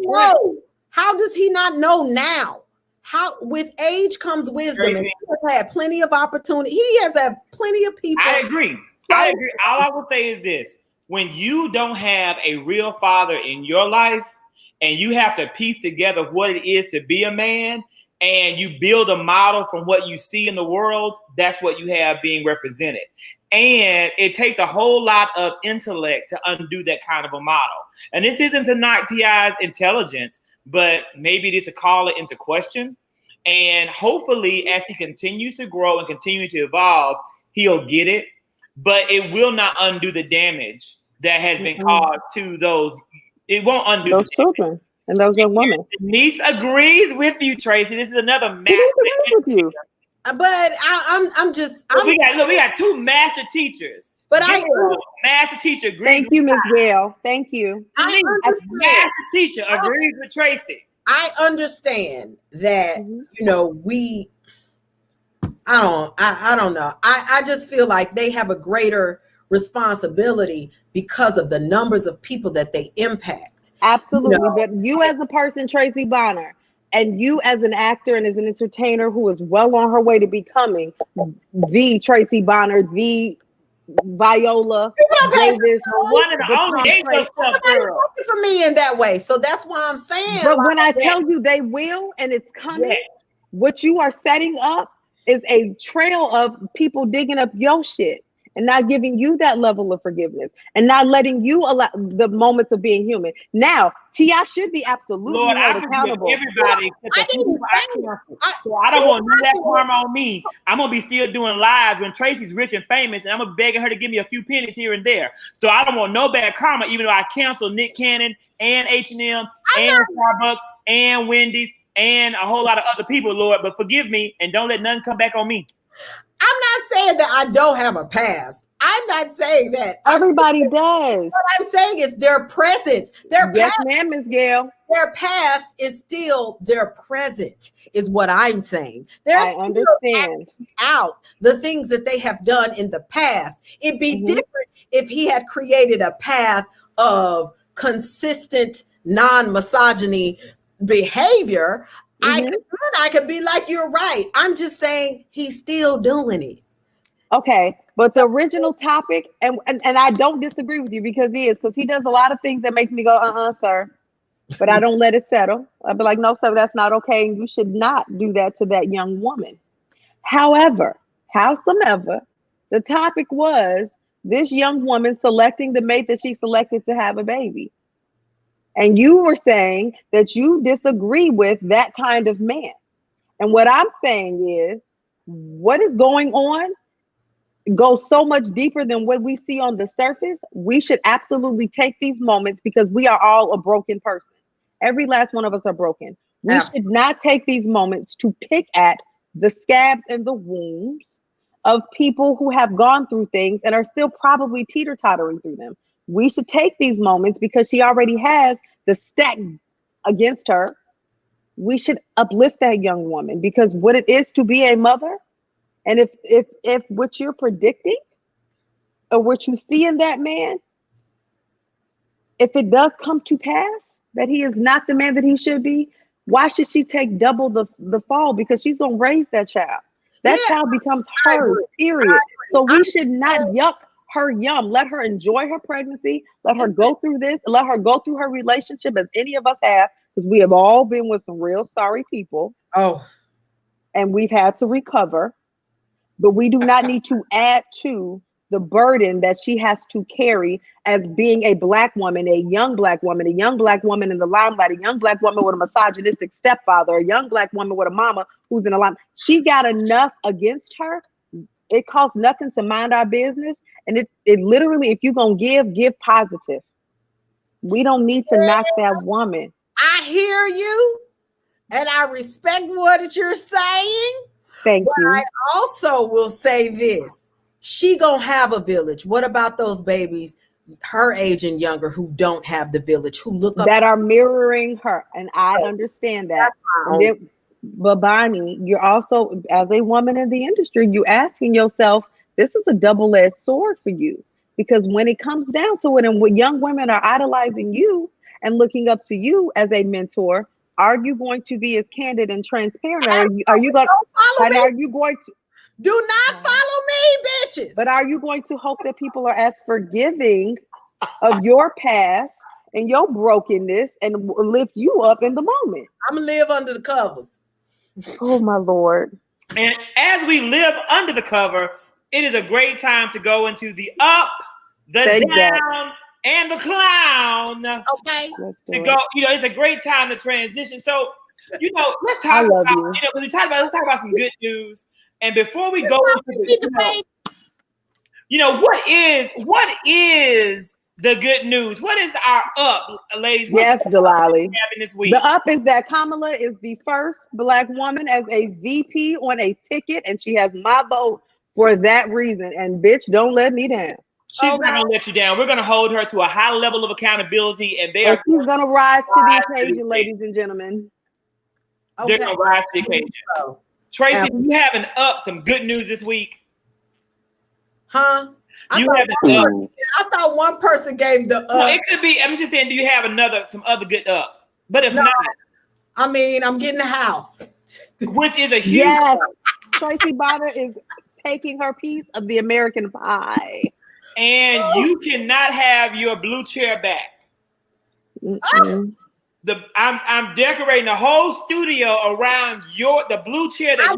S2: you.
S3: How does he not know now? How with age comes wisdom, and he has had plenty of opportunity. He has had plenty of people.
S2: I agree. All I will say is this: when you don't have a real father in your life, and you have to piece together what it is to be a man, and you build a model from what you see in the world, that's what you have being represented. And it takes a whole lot of intellect to undo that kind of a model. And this isn't to knock T.I.'s intelligence, but maybe this to call it into question. And hopefully, as he continues to grow and continue to evolve, he'll get it. But it will not undo the damage that has been caused to those. It won't undo
S1: those children and those young women.
S2: Denise agrees with you, Tracey. This is another master.
S1: With you.
S3: But I'm just.
S2: We got two master teachers
S3: But
S2: master teacher agrees.
S1: Thank you, Ms. Gail. Thank you.
S2: Master teacher agrees with Tracey.
S3: I understand that, you know, I don't know. I just feel like they have a greater responsibility because of the numbers of people that they impact.
S1: Absolutely.
S3: You know?
S1: But you as a person, Tracey Bonner, and you as an actor and as an entertainer who is well on her way to becoming the Tracey Bonner, the Viola Davis,
S2: one of the only
S3: for me in that way. So that's why I'm saying.
S1: But when I tell you they will, and it's coming, what you are setting up is a trail of people digging up your shit and not giving you that level of forgiveness and not letting you allow the moments of being human. Now, T.I. should be absolutely held accountable.
S2: Everybody, so I don't want none of that karma on me. I'm gonna be still doing lives when Tracey's rich and famous, and I'm gonna begging her to give me a few pennies here and there. So I don't want no bad karma, even though I canceled Nick Cannon and H&M and Starbucks and Wendy's and a whole lot of other people, Lord. But forgive me and don't let nothing come back on me.
S3: I'm not saying that I don't have a past. I'm not saying that.
S1: Everybody does.
S3: What I'm saying is their present.
S1: Yes, ma'am, Ms. Gail.
S3: Their past is still their present, is what I'm saying.
S1: I understand.
S3: Out the things that they have done in the past. It'd be different if he had created a path of consistent non-misogyny behavior. I could be like, you're right. I'm just saying he's still doing it.
S1: Okay, but the original topic, and I don't disagree with you because he does a lot of things that make me go, sir. But I don't let it settle. I'd be like, no, sir, that's not okay. And you should not do that to that young woman. However, howsoever, the topic was this young woman selecting the mate that she selected to have a baby. And you were saying that you disagree with that kind of man. And what I'm saying is, what is going on goes so much deeper than what we see on the surface. We should absolutely take these moments because we are all a broken person. Every last one of us are broken. We should not take these moments to pick at the scabs and the wounds of people who have gone through things and are still probably teeter-tottering through them. We should take these moments because she already has the stack against her. We should uplift that young woman because what it is to be a mother, and if what you're predicting or what you see in that man, if it does come to pass that he is not the man that he should be, why should she take double the fall? Because she's going to raise that child. That child becomes hers, period. So we should not yuck her yum. Let her enjoy her pregnancy. Let her go through this. Let her go through her relationship as any of us have, because we have all been with some real sorry people. And we've had to recover. But we do not need to add to the burden that she has to carry as being a Black woman, a young Black woman in the limelight, a young Black woman with a misogynistic stepfather, a young Black woman with a mama who's in the limelight. She got enough against her. It costs nothing to mind our business. And it literally, if you're going to give positive. We don't need to knock that woman.
S3: I hear you. And I respect what you're saying.
S1: Thank you.
S3: I also will say this. She gonna have a village. What about those babies her age and younger who don't have the village, who look up
S1: that are mirroring her? And I understand that. But Bonnie, you're also, as a woman in the industry, you're asking yourself, this is a double-edged sword for you. Because when it comes down to it, and when young women are idolizing you and looking up to you as a mentor, are you going to be as candid and transparent? Are you going to
S3: do not follow me, bitches?
S1: But are you going to hope that people are as forgiving of your past and your brokenness and lift you up in the moment?
S3: I'm gonna live under the covers.
S1: Oh my Lord.
S2: And as we live under the cover, it is a great time to go into the up, the down, and the clown.
S3: Okay.
S2: To go, it's a great time to transition. So, let's talk about, let's talk about some good news. And before we go into what is the good news? What is our up, ladies?
S1: Yes, Delali.
S2: This week?
S1: The up is that Kamala is the first Black woman as a VP on a ticket, and she has my vote for that reason. And bitch, don't let me down.
S2: She's not gonna let you down. We're gonna hold her to a high level of accountability, and
S1: she's gonna rise to the occasion, ladies and gentlemen.
S2: They're gonna rise to the occasion. Tracey, you having some good news this week?
S3: Huh? I thought one person gave the up.
S2: No, it could be. I'm just saying, do you have some other good up? But if not,
S3: I mean, I'm getting a house,
S2: which is a huge.
S1: Yes, Tracey Bonner is taking her piece of the American pie,
S2: and you cannot have your blue chair back. I'm decorating the whole studio around the blue chair that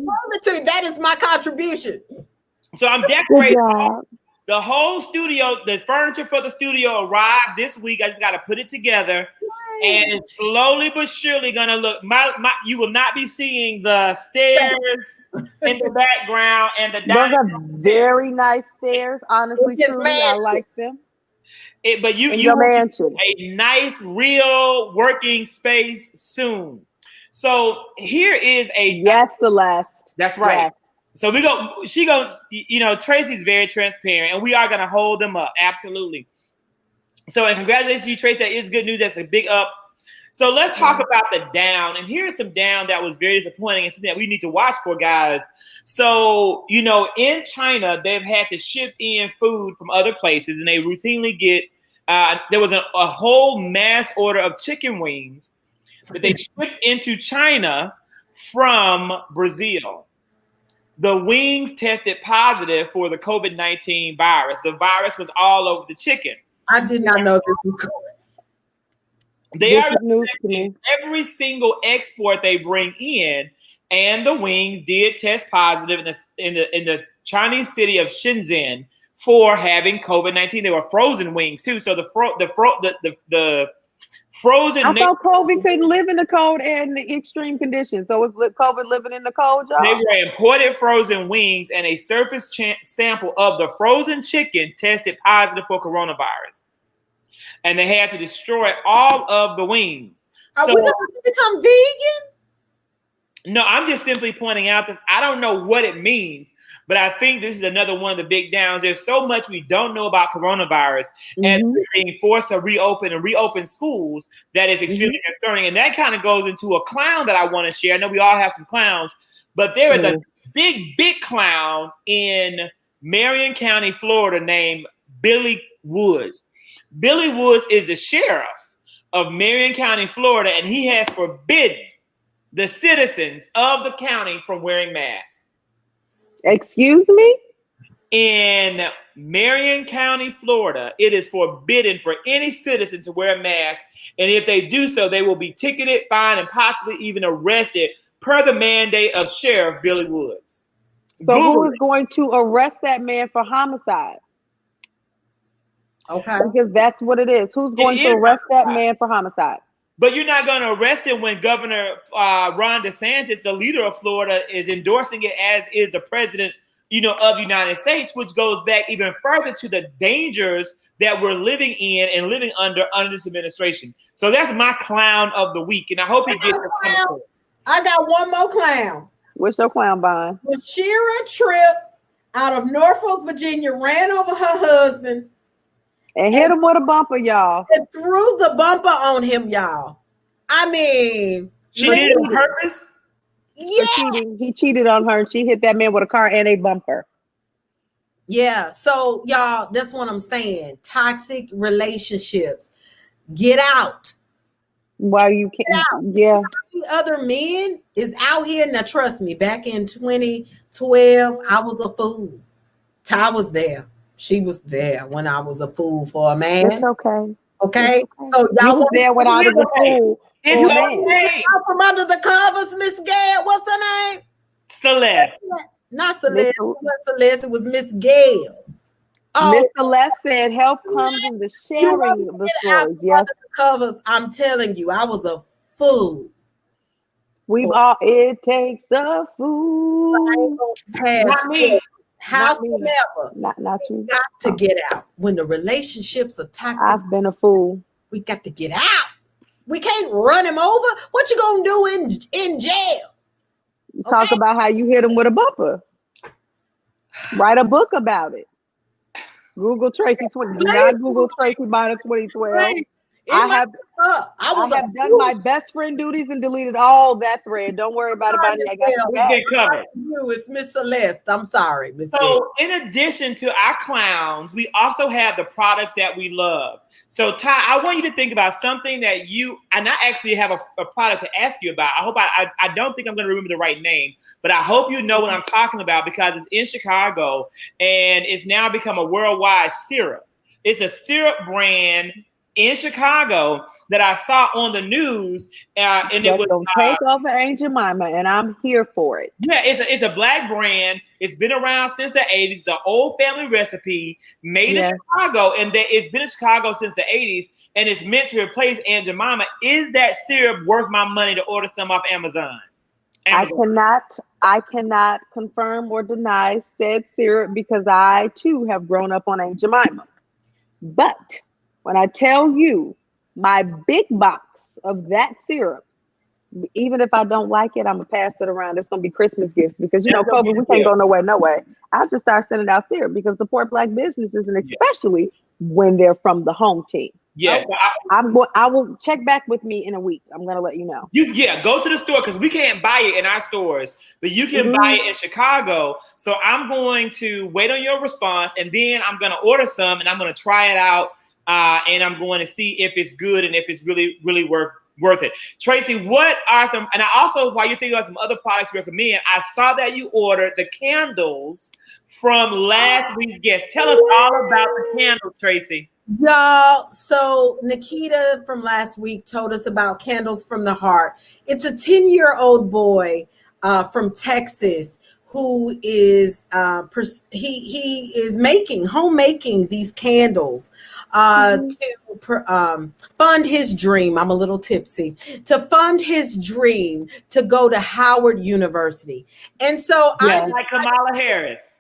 S3: that is my contribution.
S2: So I'm decorating the whole studio. The furniture for the studio arrived this week. I just got to put it together, and it's slowly but surely gonna look. You will not be seeing the stairs in the background and the
S1: dining. Those are very nice stairs. Honestly, truly, I like them.
S2: But you mansion a nice, real working space soon. So here is
S1: Celeste.
S2: That's right. Yes. So Tracey's very transparent, and we are gonna hold them up. Absolutely. So, and congratulations to you, Tracey. That is good news. That's a big up. So let's talk about the down. And here's some down that was very disappointing and something that we need to watch for, guys. So, in China, they've had to ship in food from other places, and they routinely get, there was a whole mass order of chicken wings that they shipped into China from Brazil. The wings tested positive for the COVID-19 virus. The virus was all over the chicken.
S3: I did not know this was going.
S2: They are expecting every single export they bring in, and the wings did test positive in the Chinese city of Shenzhen for having COVID-19. They were frozen wings too. So the frozen.
S1: I thought COVID couldn't live in the cold and the extreme conditions. So was COVID living in the cold, y'all?
S2: They were imported frozen wings, and a surface sample of the frozen chicken tested positive for coronavirus. And they had to destroy all of the wings.
S3: Are we going to become vegan?
S2: No, I'm just simply pointing out that I don't know what it means, but I think this is another one of the big downs. There's so much we don't know about coronavirus, and we're being forced to reopen schools that is extremely concerning. And that kind of goes into a clown that I want to share. I know we all have some clowns, but there is a big clown in Marion County, Florida, named Billy Woods. Billy Woods is the sheriff of Marion County, Florida, and he has forbidden the citizens of the county from wearing masks.
S1: Excuse me?
S2: In Marion County, Florida, it is forbidden for any citizen to wear a mask, and if they do so, they will be ticketed, fined, and possibly even arrested per the mandate of Sheriff Billy Woods.
S1: So who is going to arrest that man for homicide?
S3: Okay.
S1: Because that's what it is. Who's going to arrest that man for homicide?
S2: But you're not going to arrest him when Governor Ron DeSantis, the leader of Florida, is endorsing it, as is the president, of the United States, which goes back even further to the dangers that we're living in and living under this administration. So that's my clown of the week, and I hope he gets it.
S3: I got one more clown.
S1: What's your clown, Bond?
S3: When Shira Tripp out of Norfolk, Virginia, ran over her husband
S1: and hit him with a bumper, y'all.
S3: And threw the bumper on him, y'all. I mean,
S2: she did it on purpose.
S3: Yeah,
S1: he cheated on her. She hit that man with a car and a bumper.
S3: Yeah. So, y'all, that's what I'm saying. Toxic relationships. Get out.
S1: Why you can't? Yeah.
S3: Other men is out here. Now, trust me, back in 2012, I was a fool. Ty was there. She was there when I was a fool for a man.
S1: It's okay.
S3: Okay. So y'all
S1: was there when I was a fool.
S3: It's okay. From under the covers, Miss Gail. What's her name?
S2: Celeste.
S3: Not Celeste. Celeste. It was Miss Gail.
S1: Oh, Miss Celeste said, "Help comes in the sharing of the stories." Yes.
S3: The covers. I'm telling you, I was a fool.
S1: It takes a fool.
S2: Not me.
S3: House forever.
S1: Not you.
S3: Got to get out. When the relationships are toxic,
S1: I've been a fool.
S3: We got to get out. We can't run him over. What you gonna do in jail?
S1: Talk about how you hit him with a bumper. Write a book about it. Google Tracey 20. Do not Google Tracey Bonner 2012. I have done my best friend duties and deleted all that thread. Don't worry about it, Bonnie. I got you back.
S2: Covered.
S3: It's Miss Celeste. I'm sorry, Miss.
S2: So, in addition to our clowns, we also have the products that we love. So, Ty, I want you to think about something that you and I actually have a product to ask you about. I hope I don't think I'm going to remember the right name, but I hope you know what I'm talking about because it's in Chicago and it's now become a worldwide syrup. It's a syrup brand in Chicago that I saw on the news, and it was
S1: take off of Aunt Jemima, and I'm here for it.
S2: Yeah, it's a black brand. It's been around since the 80s. The old family recipe made in Chicago, and it's been in Chicago since the 80s, and it's meant to replace Aunt Jemima. Is that syrup worth my money to order some off Amazon?
S1: I cannot confirm or deny said syrup because I too have grown up on Aunt Jemima. But when I tell you my big box of that syrup, even if I don't like it, I'm gonna pass it around. It's gonna be Christmas gifts because COVID, we can't go nowhere, no way. I'll just start sending out syrup because support Black businesses and especially when they're from the home team.
S2: Yes,
S1: I will check back with me in a week. I'm gonna let you know.
S2: Go to the store because we can't buy it in our stores, but you can buy it in Chicago. So I'm going to wait on your response, and then I'm gonna order some, and I'm gonna try it out. And I'm going to see if it's good and if it's really, really worth it. Tracey, what are some, and I also, while you're thinking about some other products you recommend, I saw that you ordered the candles from last week's guest. Tell us all about the candles, Tracey.
S3: Y'all, so Nikita from last week told us about Candles from the Heart. It's a 10-year-old boy from Texas who is he is homemaking these candles to fund his dream. I'm a little tipsy. To fund his dream to go to Howard University. And so
S2: like Kamala Harris.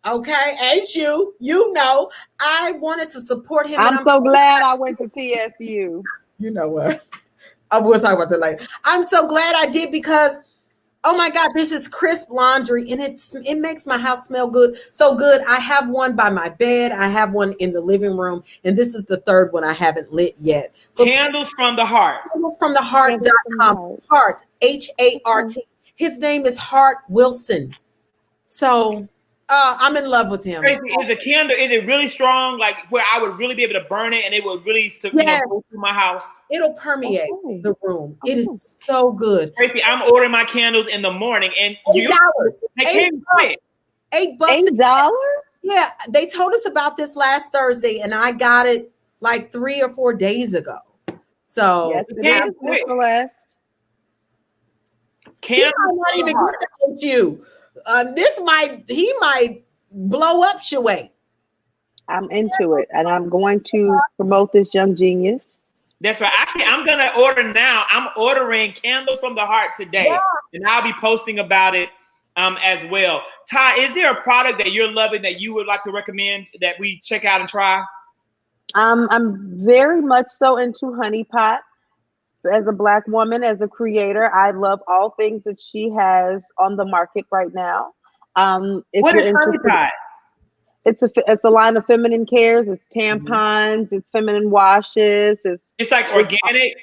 S3: Ain't you? You know, I wanted to support him.
S1: I'm so glad I went to TSU.
S3: You know what? I will talk about that later. I'm so glad I did because oh my God, this is crisp laundry and it makes my house smell good. So good. I have one by my bed. I have one in the living room. And this is the third one I haven't lit yet.
S2: Candles from the Heart.
S3: Candles from the Heart.com. Heart, H-A-R-T. His name is Hart Wilson. So I'm in love with him.
S2: Tracey, is the candle, is it really strong? Like where I would really be able to burn it and it would really go through my house?
S3: It'll permeate the room. It is so good.
S2: Tracey, I'm ordering my candles in the morning and
S3: $8. $8.
S1: $8?
S3: Yeah, they told us about this last Thursday and I got it like 3 or 4 days ago. So
S1: yes, it is Celeste.
S3: He might not even get you. He might blow up Shaway.
S1: I'm into it, and I'm going to promote this young genius.
S2: That's right. I'm gonna order now. I'm ordering Candles from the Heart today, and I'll be posting about it as well. Ty, is there a product that you're loving that you would like to recommend that we check out and try?
S1: I'm very much so into Honey Pot. As a Black woman, as a creator, I love all things that she has on the market right now.
S2: What is Honey Pot?
S1: It's a line of feminine cares. It's tampons. It's feminine washes.
S2: It's like organic.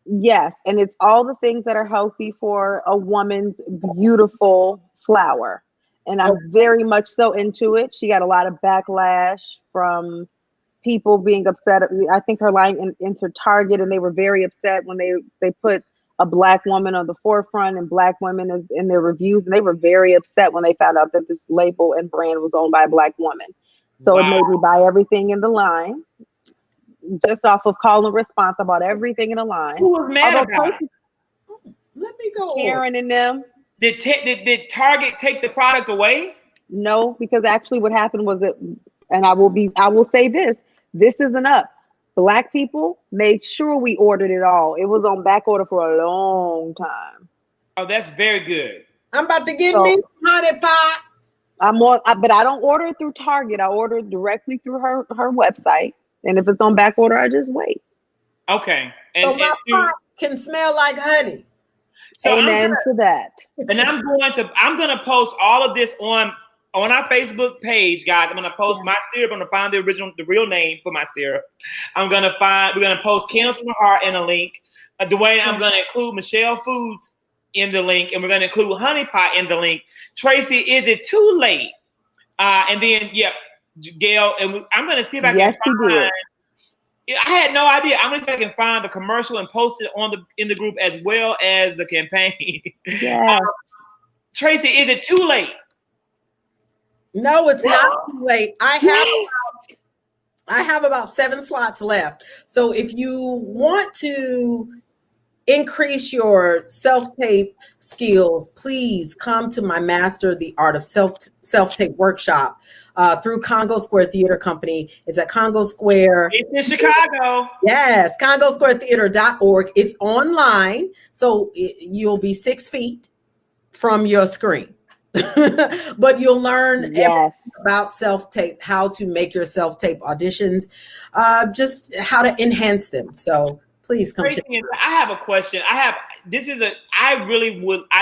S1: Yes, and it's all the things that are healthy for a woman's beautiful flower. And I'm very much so into it. She got a lot of backlash from people being upset. I think her line entered Target and they were very upset when they put a Black woman on the forefront and Black women in their reviews. And they were very upset when they found out that this label and brand was owned by a Black woman. So it made me buy everything in the line. Just off of call and response, I bought everything in the line.
S2: Who was mad about it?
S3: Let me go.
S1: Karen and them.
S2: Did Target take the product away?
S1: No, because actually what happened was and I will say this isn't up. Black people made sure we ordered it all. It was on back order for a long time.
S2: Oh, that's very good.
S3: I'm about to get me Honey Pot.
S1: But I don't order it through Target. I order it directly through her website. And if it's on back order, I just wait.
S2: Okay.
S3: So my pot can smell like honey.
S1: So amen to that.
S2: And I'm going to post all of this on on our Facebook page, guys, I'm gonna post my syrup. I'm gonna find the real name for my syrup. We're gonna post Candles from the Heart in a link. Dwayne, I'm gonna include Michelle Foods in the link, and we're gonna include Honey Pot in the link. Tracy, is it too late? And then Gail, and I'm gonna see if I can find. I had no idea. I'm gonna see if I can find the commercial and post it in the group as well as the campaign.
S1: Yes.
S2: Tracy, is it too late?
S3: No, it's not too late. I have about 7 slots left. So if you want to increase your self-tape skills, please come to my Master the Art of Self-Tape workshop through Congo Square Theater Company. It's at Congo Square.
S2: It's in Chicago.
S3: Yes, congosquaretheater.org. It's online, so you'll be 6 feet from your screen. But you'll learn everything about self-tape, how to make your self-tape auditions, just how to enhance them. So please come.
S2: I have a question. I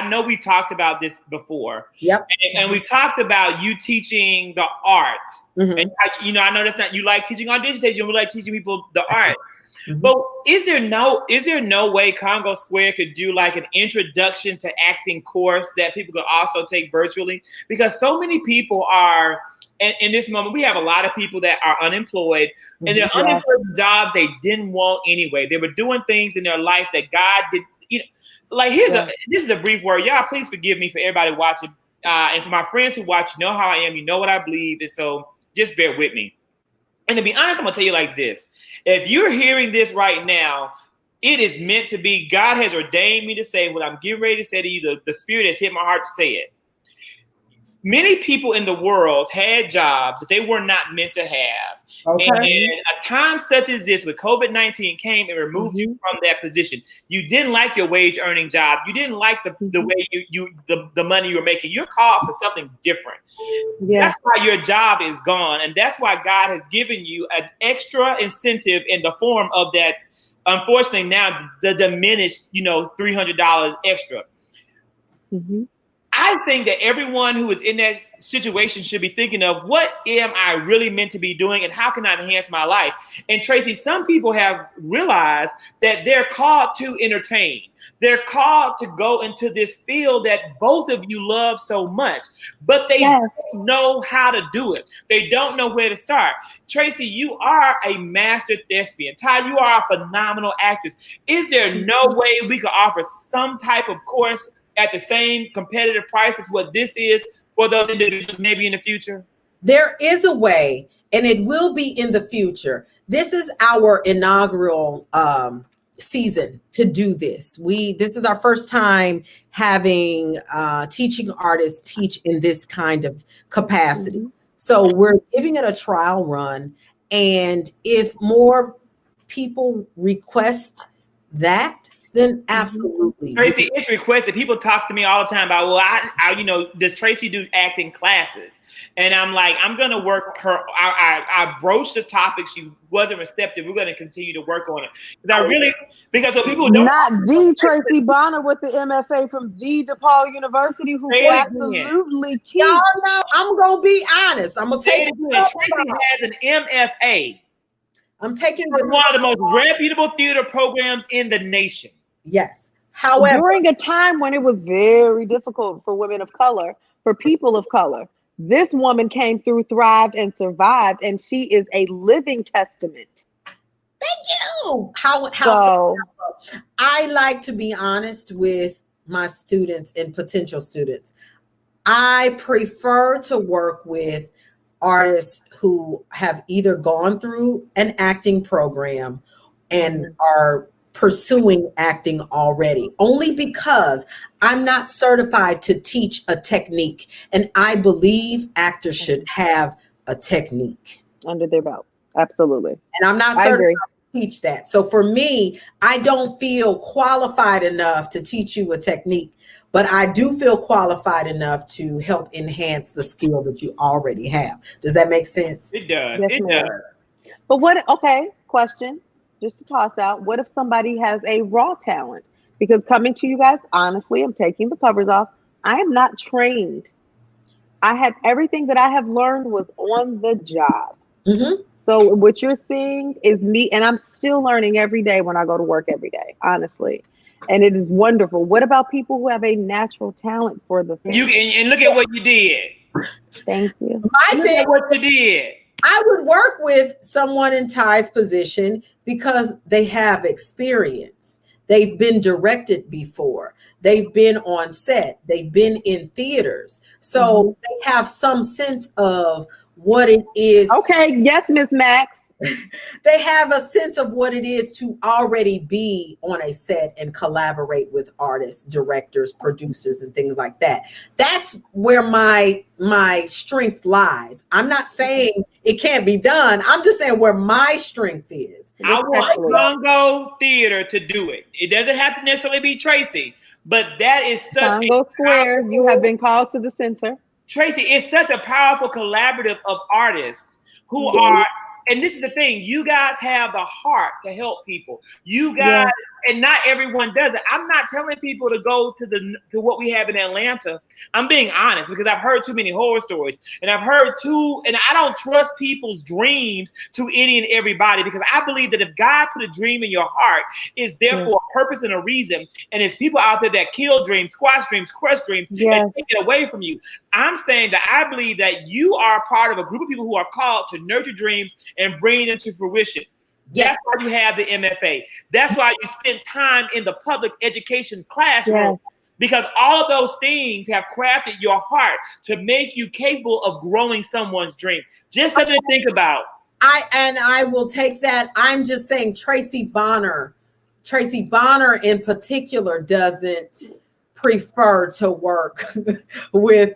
S2: know we talked about this before.
S3: Yep.
S2: And we talked about you teaching the art. Mm-hmm. And I know that's not, you like teaching audition, you like teaching people the art. Mm-hmm. But is there no way Congo Square could do like an introduction to acting course that people could also take virtually? Because so many people are, in this moment, we have a lot of people that are unemployed, and they're unemployed jobs they didn't want anyway. They were doing things in their life that God did. This is a brief word. Y'all, please forgive me for everybody watching, and for my friends who watch. You know how I am. You know what I believe, and so just bear with me. And to be honest, I'm gonna tell you like this: if you're hearing this right now, it is meant to be. God has ordained me to say what I'm getting ready to say to you. The Spirit has hit my heart to say it. Many people in the world had jobs that they were not meant to have. Okay. And a time such as this, with COVID-19 came and removed you from that position. You didn't like your wage earning job. You didn't like the way the money you were making. You're called for something different. That's why your job is gone. And that's why God has given you an extra incentive in the form of that, unfortunately now, the diminished, $300 extra. Mm-hmm. I think that everyone who is in that situation should be thinking of, what am I really meant to be doing and how can I enhance my life? And Tracy, some people have realized that they're called to entertain. They're called to go into this field that both of you love so much, but they don't know how to do it. They don't know where to start. Tracy, you are a master thespian. Ty, you are a phenomenal actress. Is there no way we could offer some type of course at the same competitive price as what this is for those individuals maybe in the future?
S3: There is a way, and it will be in the future. This is our inaugural season to do this. This is our first time having teaching artists teach in this kind of capacity. Mm-hmm. So we're giving it a trial run, and if more people request that, then absolutely.
S2: Tracy, it's requested. People talk to me all the time about, well, does Tracy do acting classes? And I'm like, I'm going to work her. I broached the topic. She wasn't receptive. We're going to continue to work on it. Because what people don't.
S1: Not the Tracy Bonner with the MFA from the DePaul University, who absolutely teach.
S3: Y'all know, I'm going to be honest. I'm going to take it.
S2: Tracy has an MFA.
S3: I'm taking
S2: one of the most reputable theater programs in the nation.
S3: Yes. However,
S1: during a time when it was very difficult for women of color, for people of color, this woman came through, thrived, and survived, and she is a living testament.
S3: Thank you. How I like to be honest with my students and potential students. I prefer to work with artists who have either gone through an acting program and are pursuing acting already, only because I'm not certified to teach a technique. And I believe actors should have a technique
S1: under their belt. Absolutely.
S3: And I'm not certified to teach that. So for me, I don't feel qualified enough to teach you a technique, but I do feel qualified enough to help enhance the skill that you already have. Does that make sense?
S2: It does.
S1: Yes,
S2: it
S1: ma'am.
S2: does.
S1: But question. Just to toss out, what if somebody has a raw talent? Because coming to you guys, honestly, I'm taking the covers off. I am not trained I had everything that I have learned was on the job.
S3: Mm-hmm.
S1: So what you're seeing is me, and I'm still learning every day when I go to work every day, honestly. And it is wonderful. What about people who have a natural talent for the thing?
S2: And look at what you did.
S1: Thank you.
S2: Look at what you did.
S3: I would work with someone in Ty's position because they have experience. They've been directed before. They've been on set. They've been in theaters. So they have some sense of what it is.
S1: Okay. Yes, Miss Max.
S3: They have a sense of what it is to already be on a set and collaborate with artists, directors, producers, and things like that. That's where my strength lies. I'm not saying it can't be done. I'm just saying where my strength is.
S2: I want Congo Theater to do it. It doesn't have to necessarily be Tracey, but that is such
S1: Congo Square. You have been called to the center.
S2: Tracey, it's such a powerful collaborative of artists who are. And this is the thing, you guys have the heart to help people. You guys, and not everyone does it. I'm not telling people to go to what we have in Atlanta. I'm being honest because I've heard too many horror stories, and I've heard and I don't trust people's dreams to any and everybody, because I believe that if God put a dream in your heart, it's there for a purpose and a reason. And it's people out there that kill dreams, squash dreams, crush dreams, and take it away from you. I'm saying that I believe that you are part of a group of people who are called to nurture dreams and bring them to fruition. That's why you have the MFA. That's why you spend time in the public education classroom, because all of those things have crafted your heart to make you capable of growing someone's dream. Just something to think about.
S3: I will take that. I'm just saying Tracey Bonner in particular doesn't prefer to work with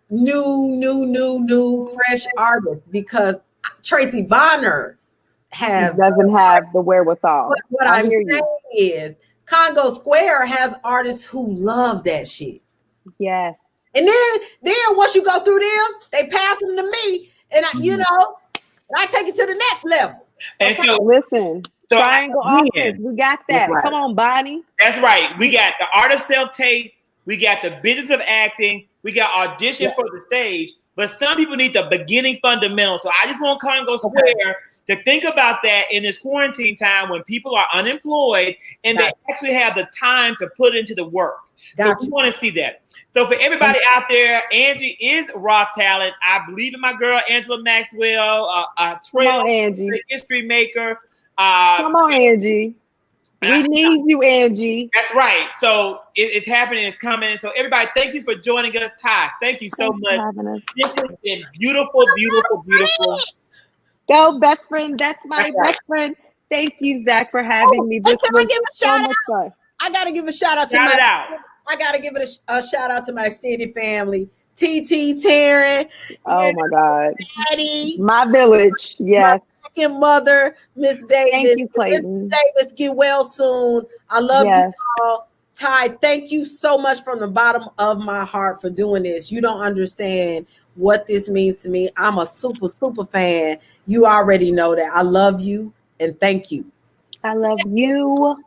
S3: new fresh artists, because Tracey Bonner
S1: doesn't have the wherewithal.
S3: What I'm saying is Congo Square has artists who love that shit.
S1: Yes.
S3: And then once you go through them, they pass them to me, and I take it to the next level.
S2: And so
S1: listen, Triangle Office, we got that. Right. Come on, Bonnie.
S2: That's right. We got the art of self-tape. We got the business of acting. We got audition for the stage. But some people need the beginning fundamentals. So I just want Congo Square to think about that in this quarantine time when people are unemployed and they actually have the time to put into the work. So we want to see that. So for everybody out there, Angie is raw talent. I believe in my girl, Angela Maxwell, a history maker.
S1: Come on, Angie. We need you, Angie.
S2: That's right. So it's happening. It's coming. So everybody, thank you for joining us. Ty, thank you so much. This has been beautiful, beautiful, beautiful.
S1: Go, best friend. That's my best friend. Thank you, Zach, for having me. This was so much fun.
S3: I gotta give a shout out to I gotta give it a shout out to my extended family. TT Taryn.
S1: Oh my God.
S3: Daddy.
S1: My village. Yes.
S3: My second mother, Miss Davis.
S1: Thank you, Clayton.
S3: Miss Davis, get well soon. I love you all. Ty, thank you so much from the bottom of my heart for doing this. You don't understand what this means to me. I'm a super, super fan. You already know that. I love you and thank you.
S1: I love you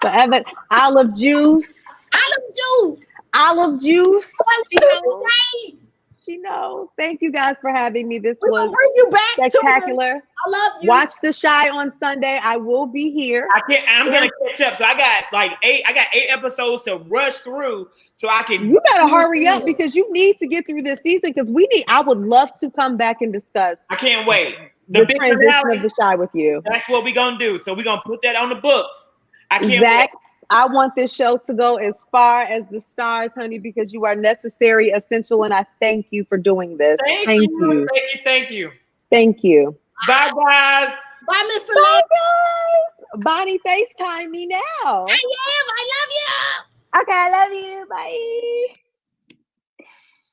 S1: forever. Olive juice.
S3: Olive juice.
S1: Olive juice. She knows. Thank you guys for having me. This was
S3: bring you back
S1: spectacular.
S3: I love you.
S1: Watch The Chi on Sunday. I will be here.
S2: I'm gonna catch up. So I got eight episodes to rush through, so I can.
S1: You better hurry up because you need to get through this season, because I would love to come back and discuss.
S2: I can't wait.
S1: The transition of The Chi with you.
S2: That's what we're gonna do. So we're gonna put that on the books. I can't
S1: Zach,
S2: wait.
S1: I want this show to go as far as the stars, honey, because you are necessary, essential, and I thank you for doing this.
S2: Thank you. Thank you.
S1: Thank you.
S2: Bye, guys.
S3: Bye, Miss
S1: Bye, guys. Bonnie, FaceTime me now.
S3: I am. I love you.
S1: Okay, I love you. Bye.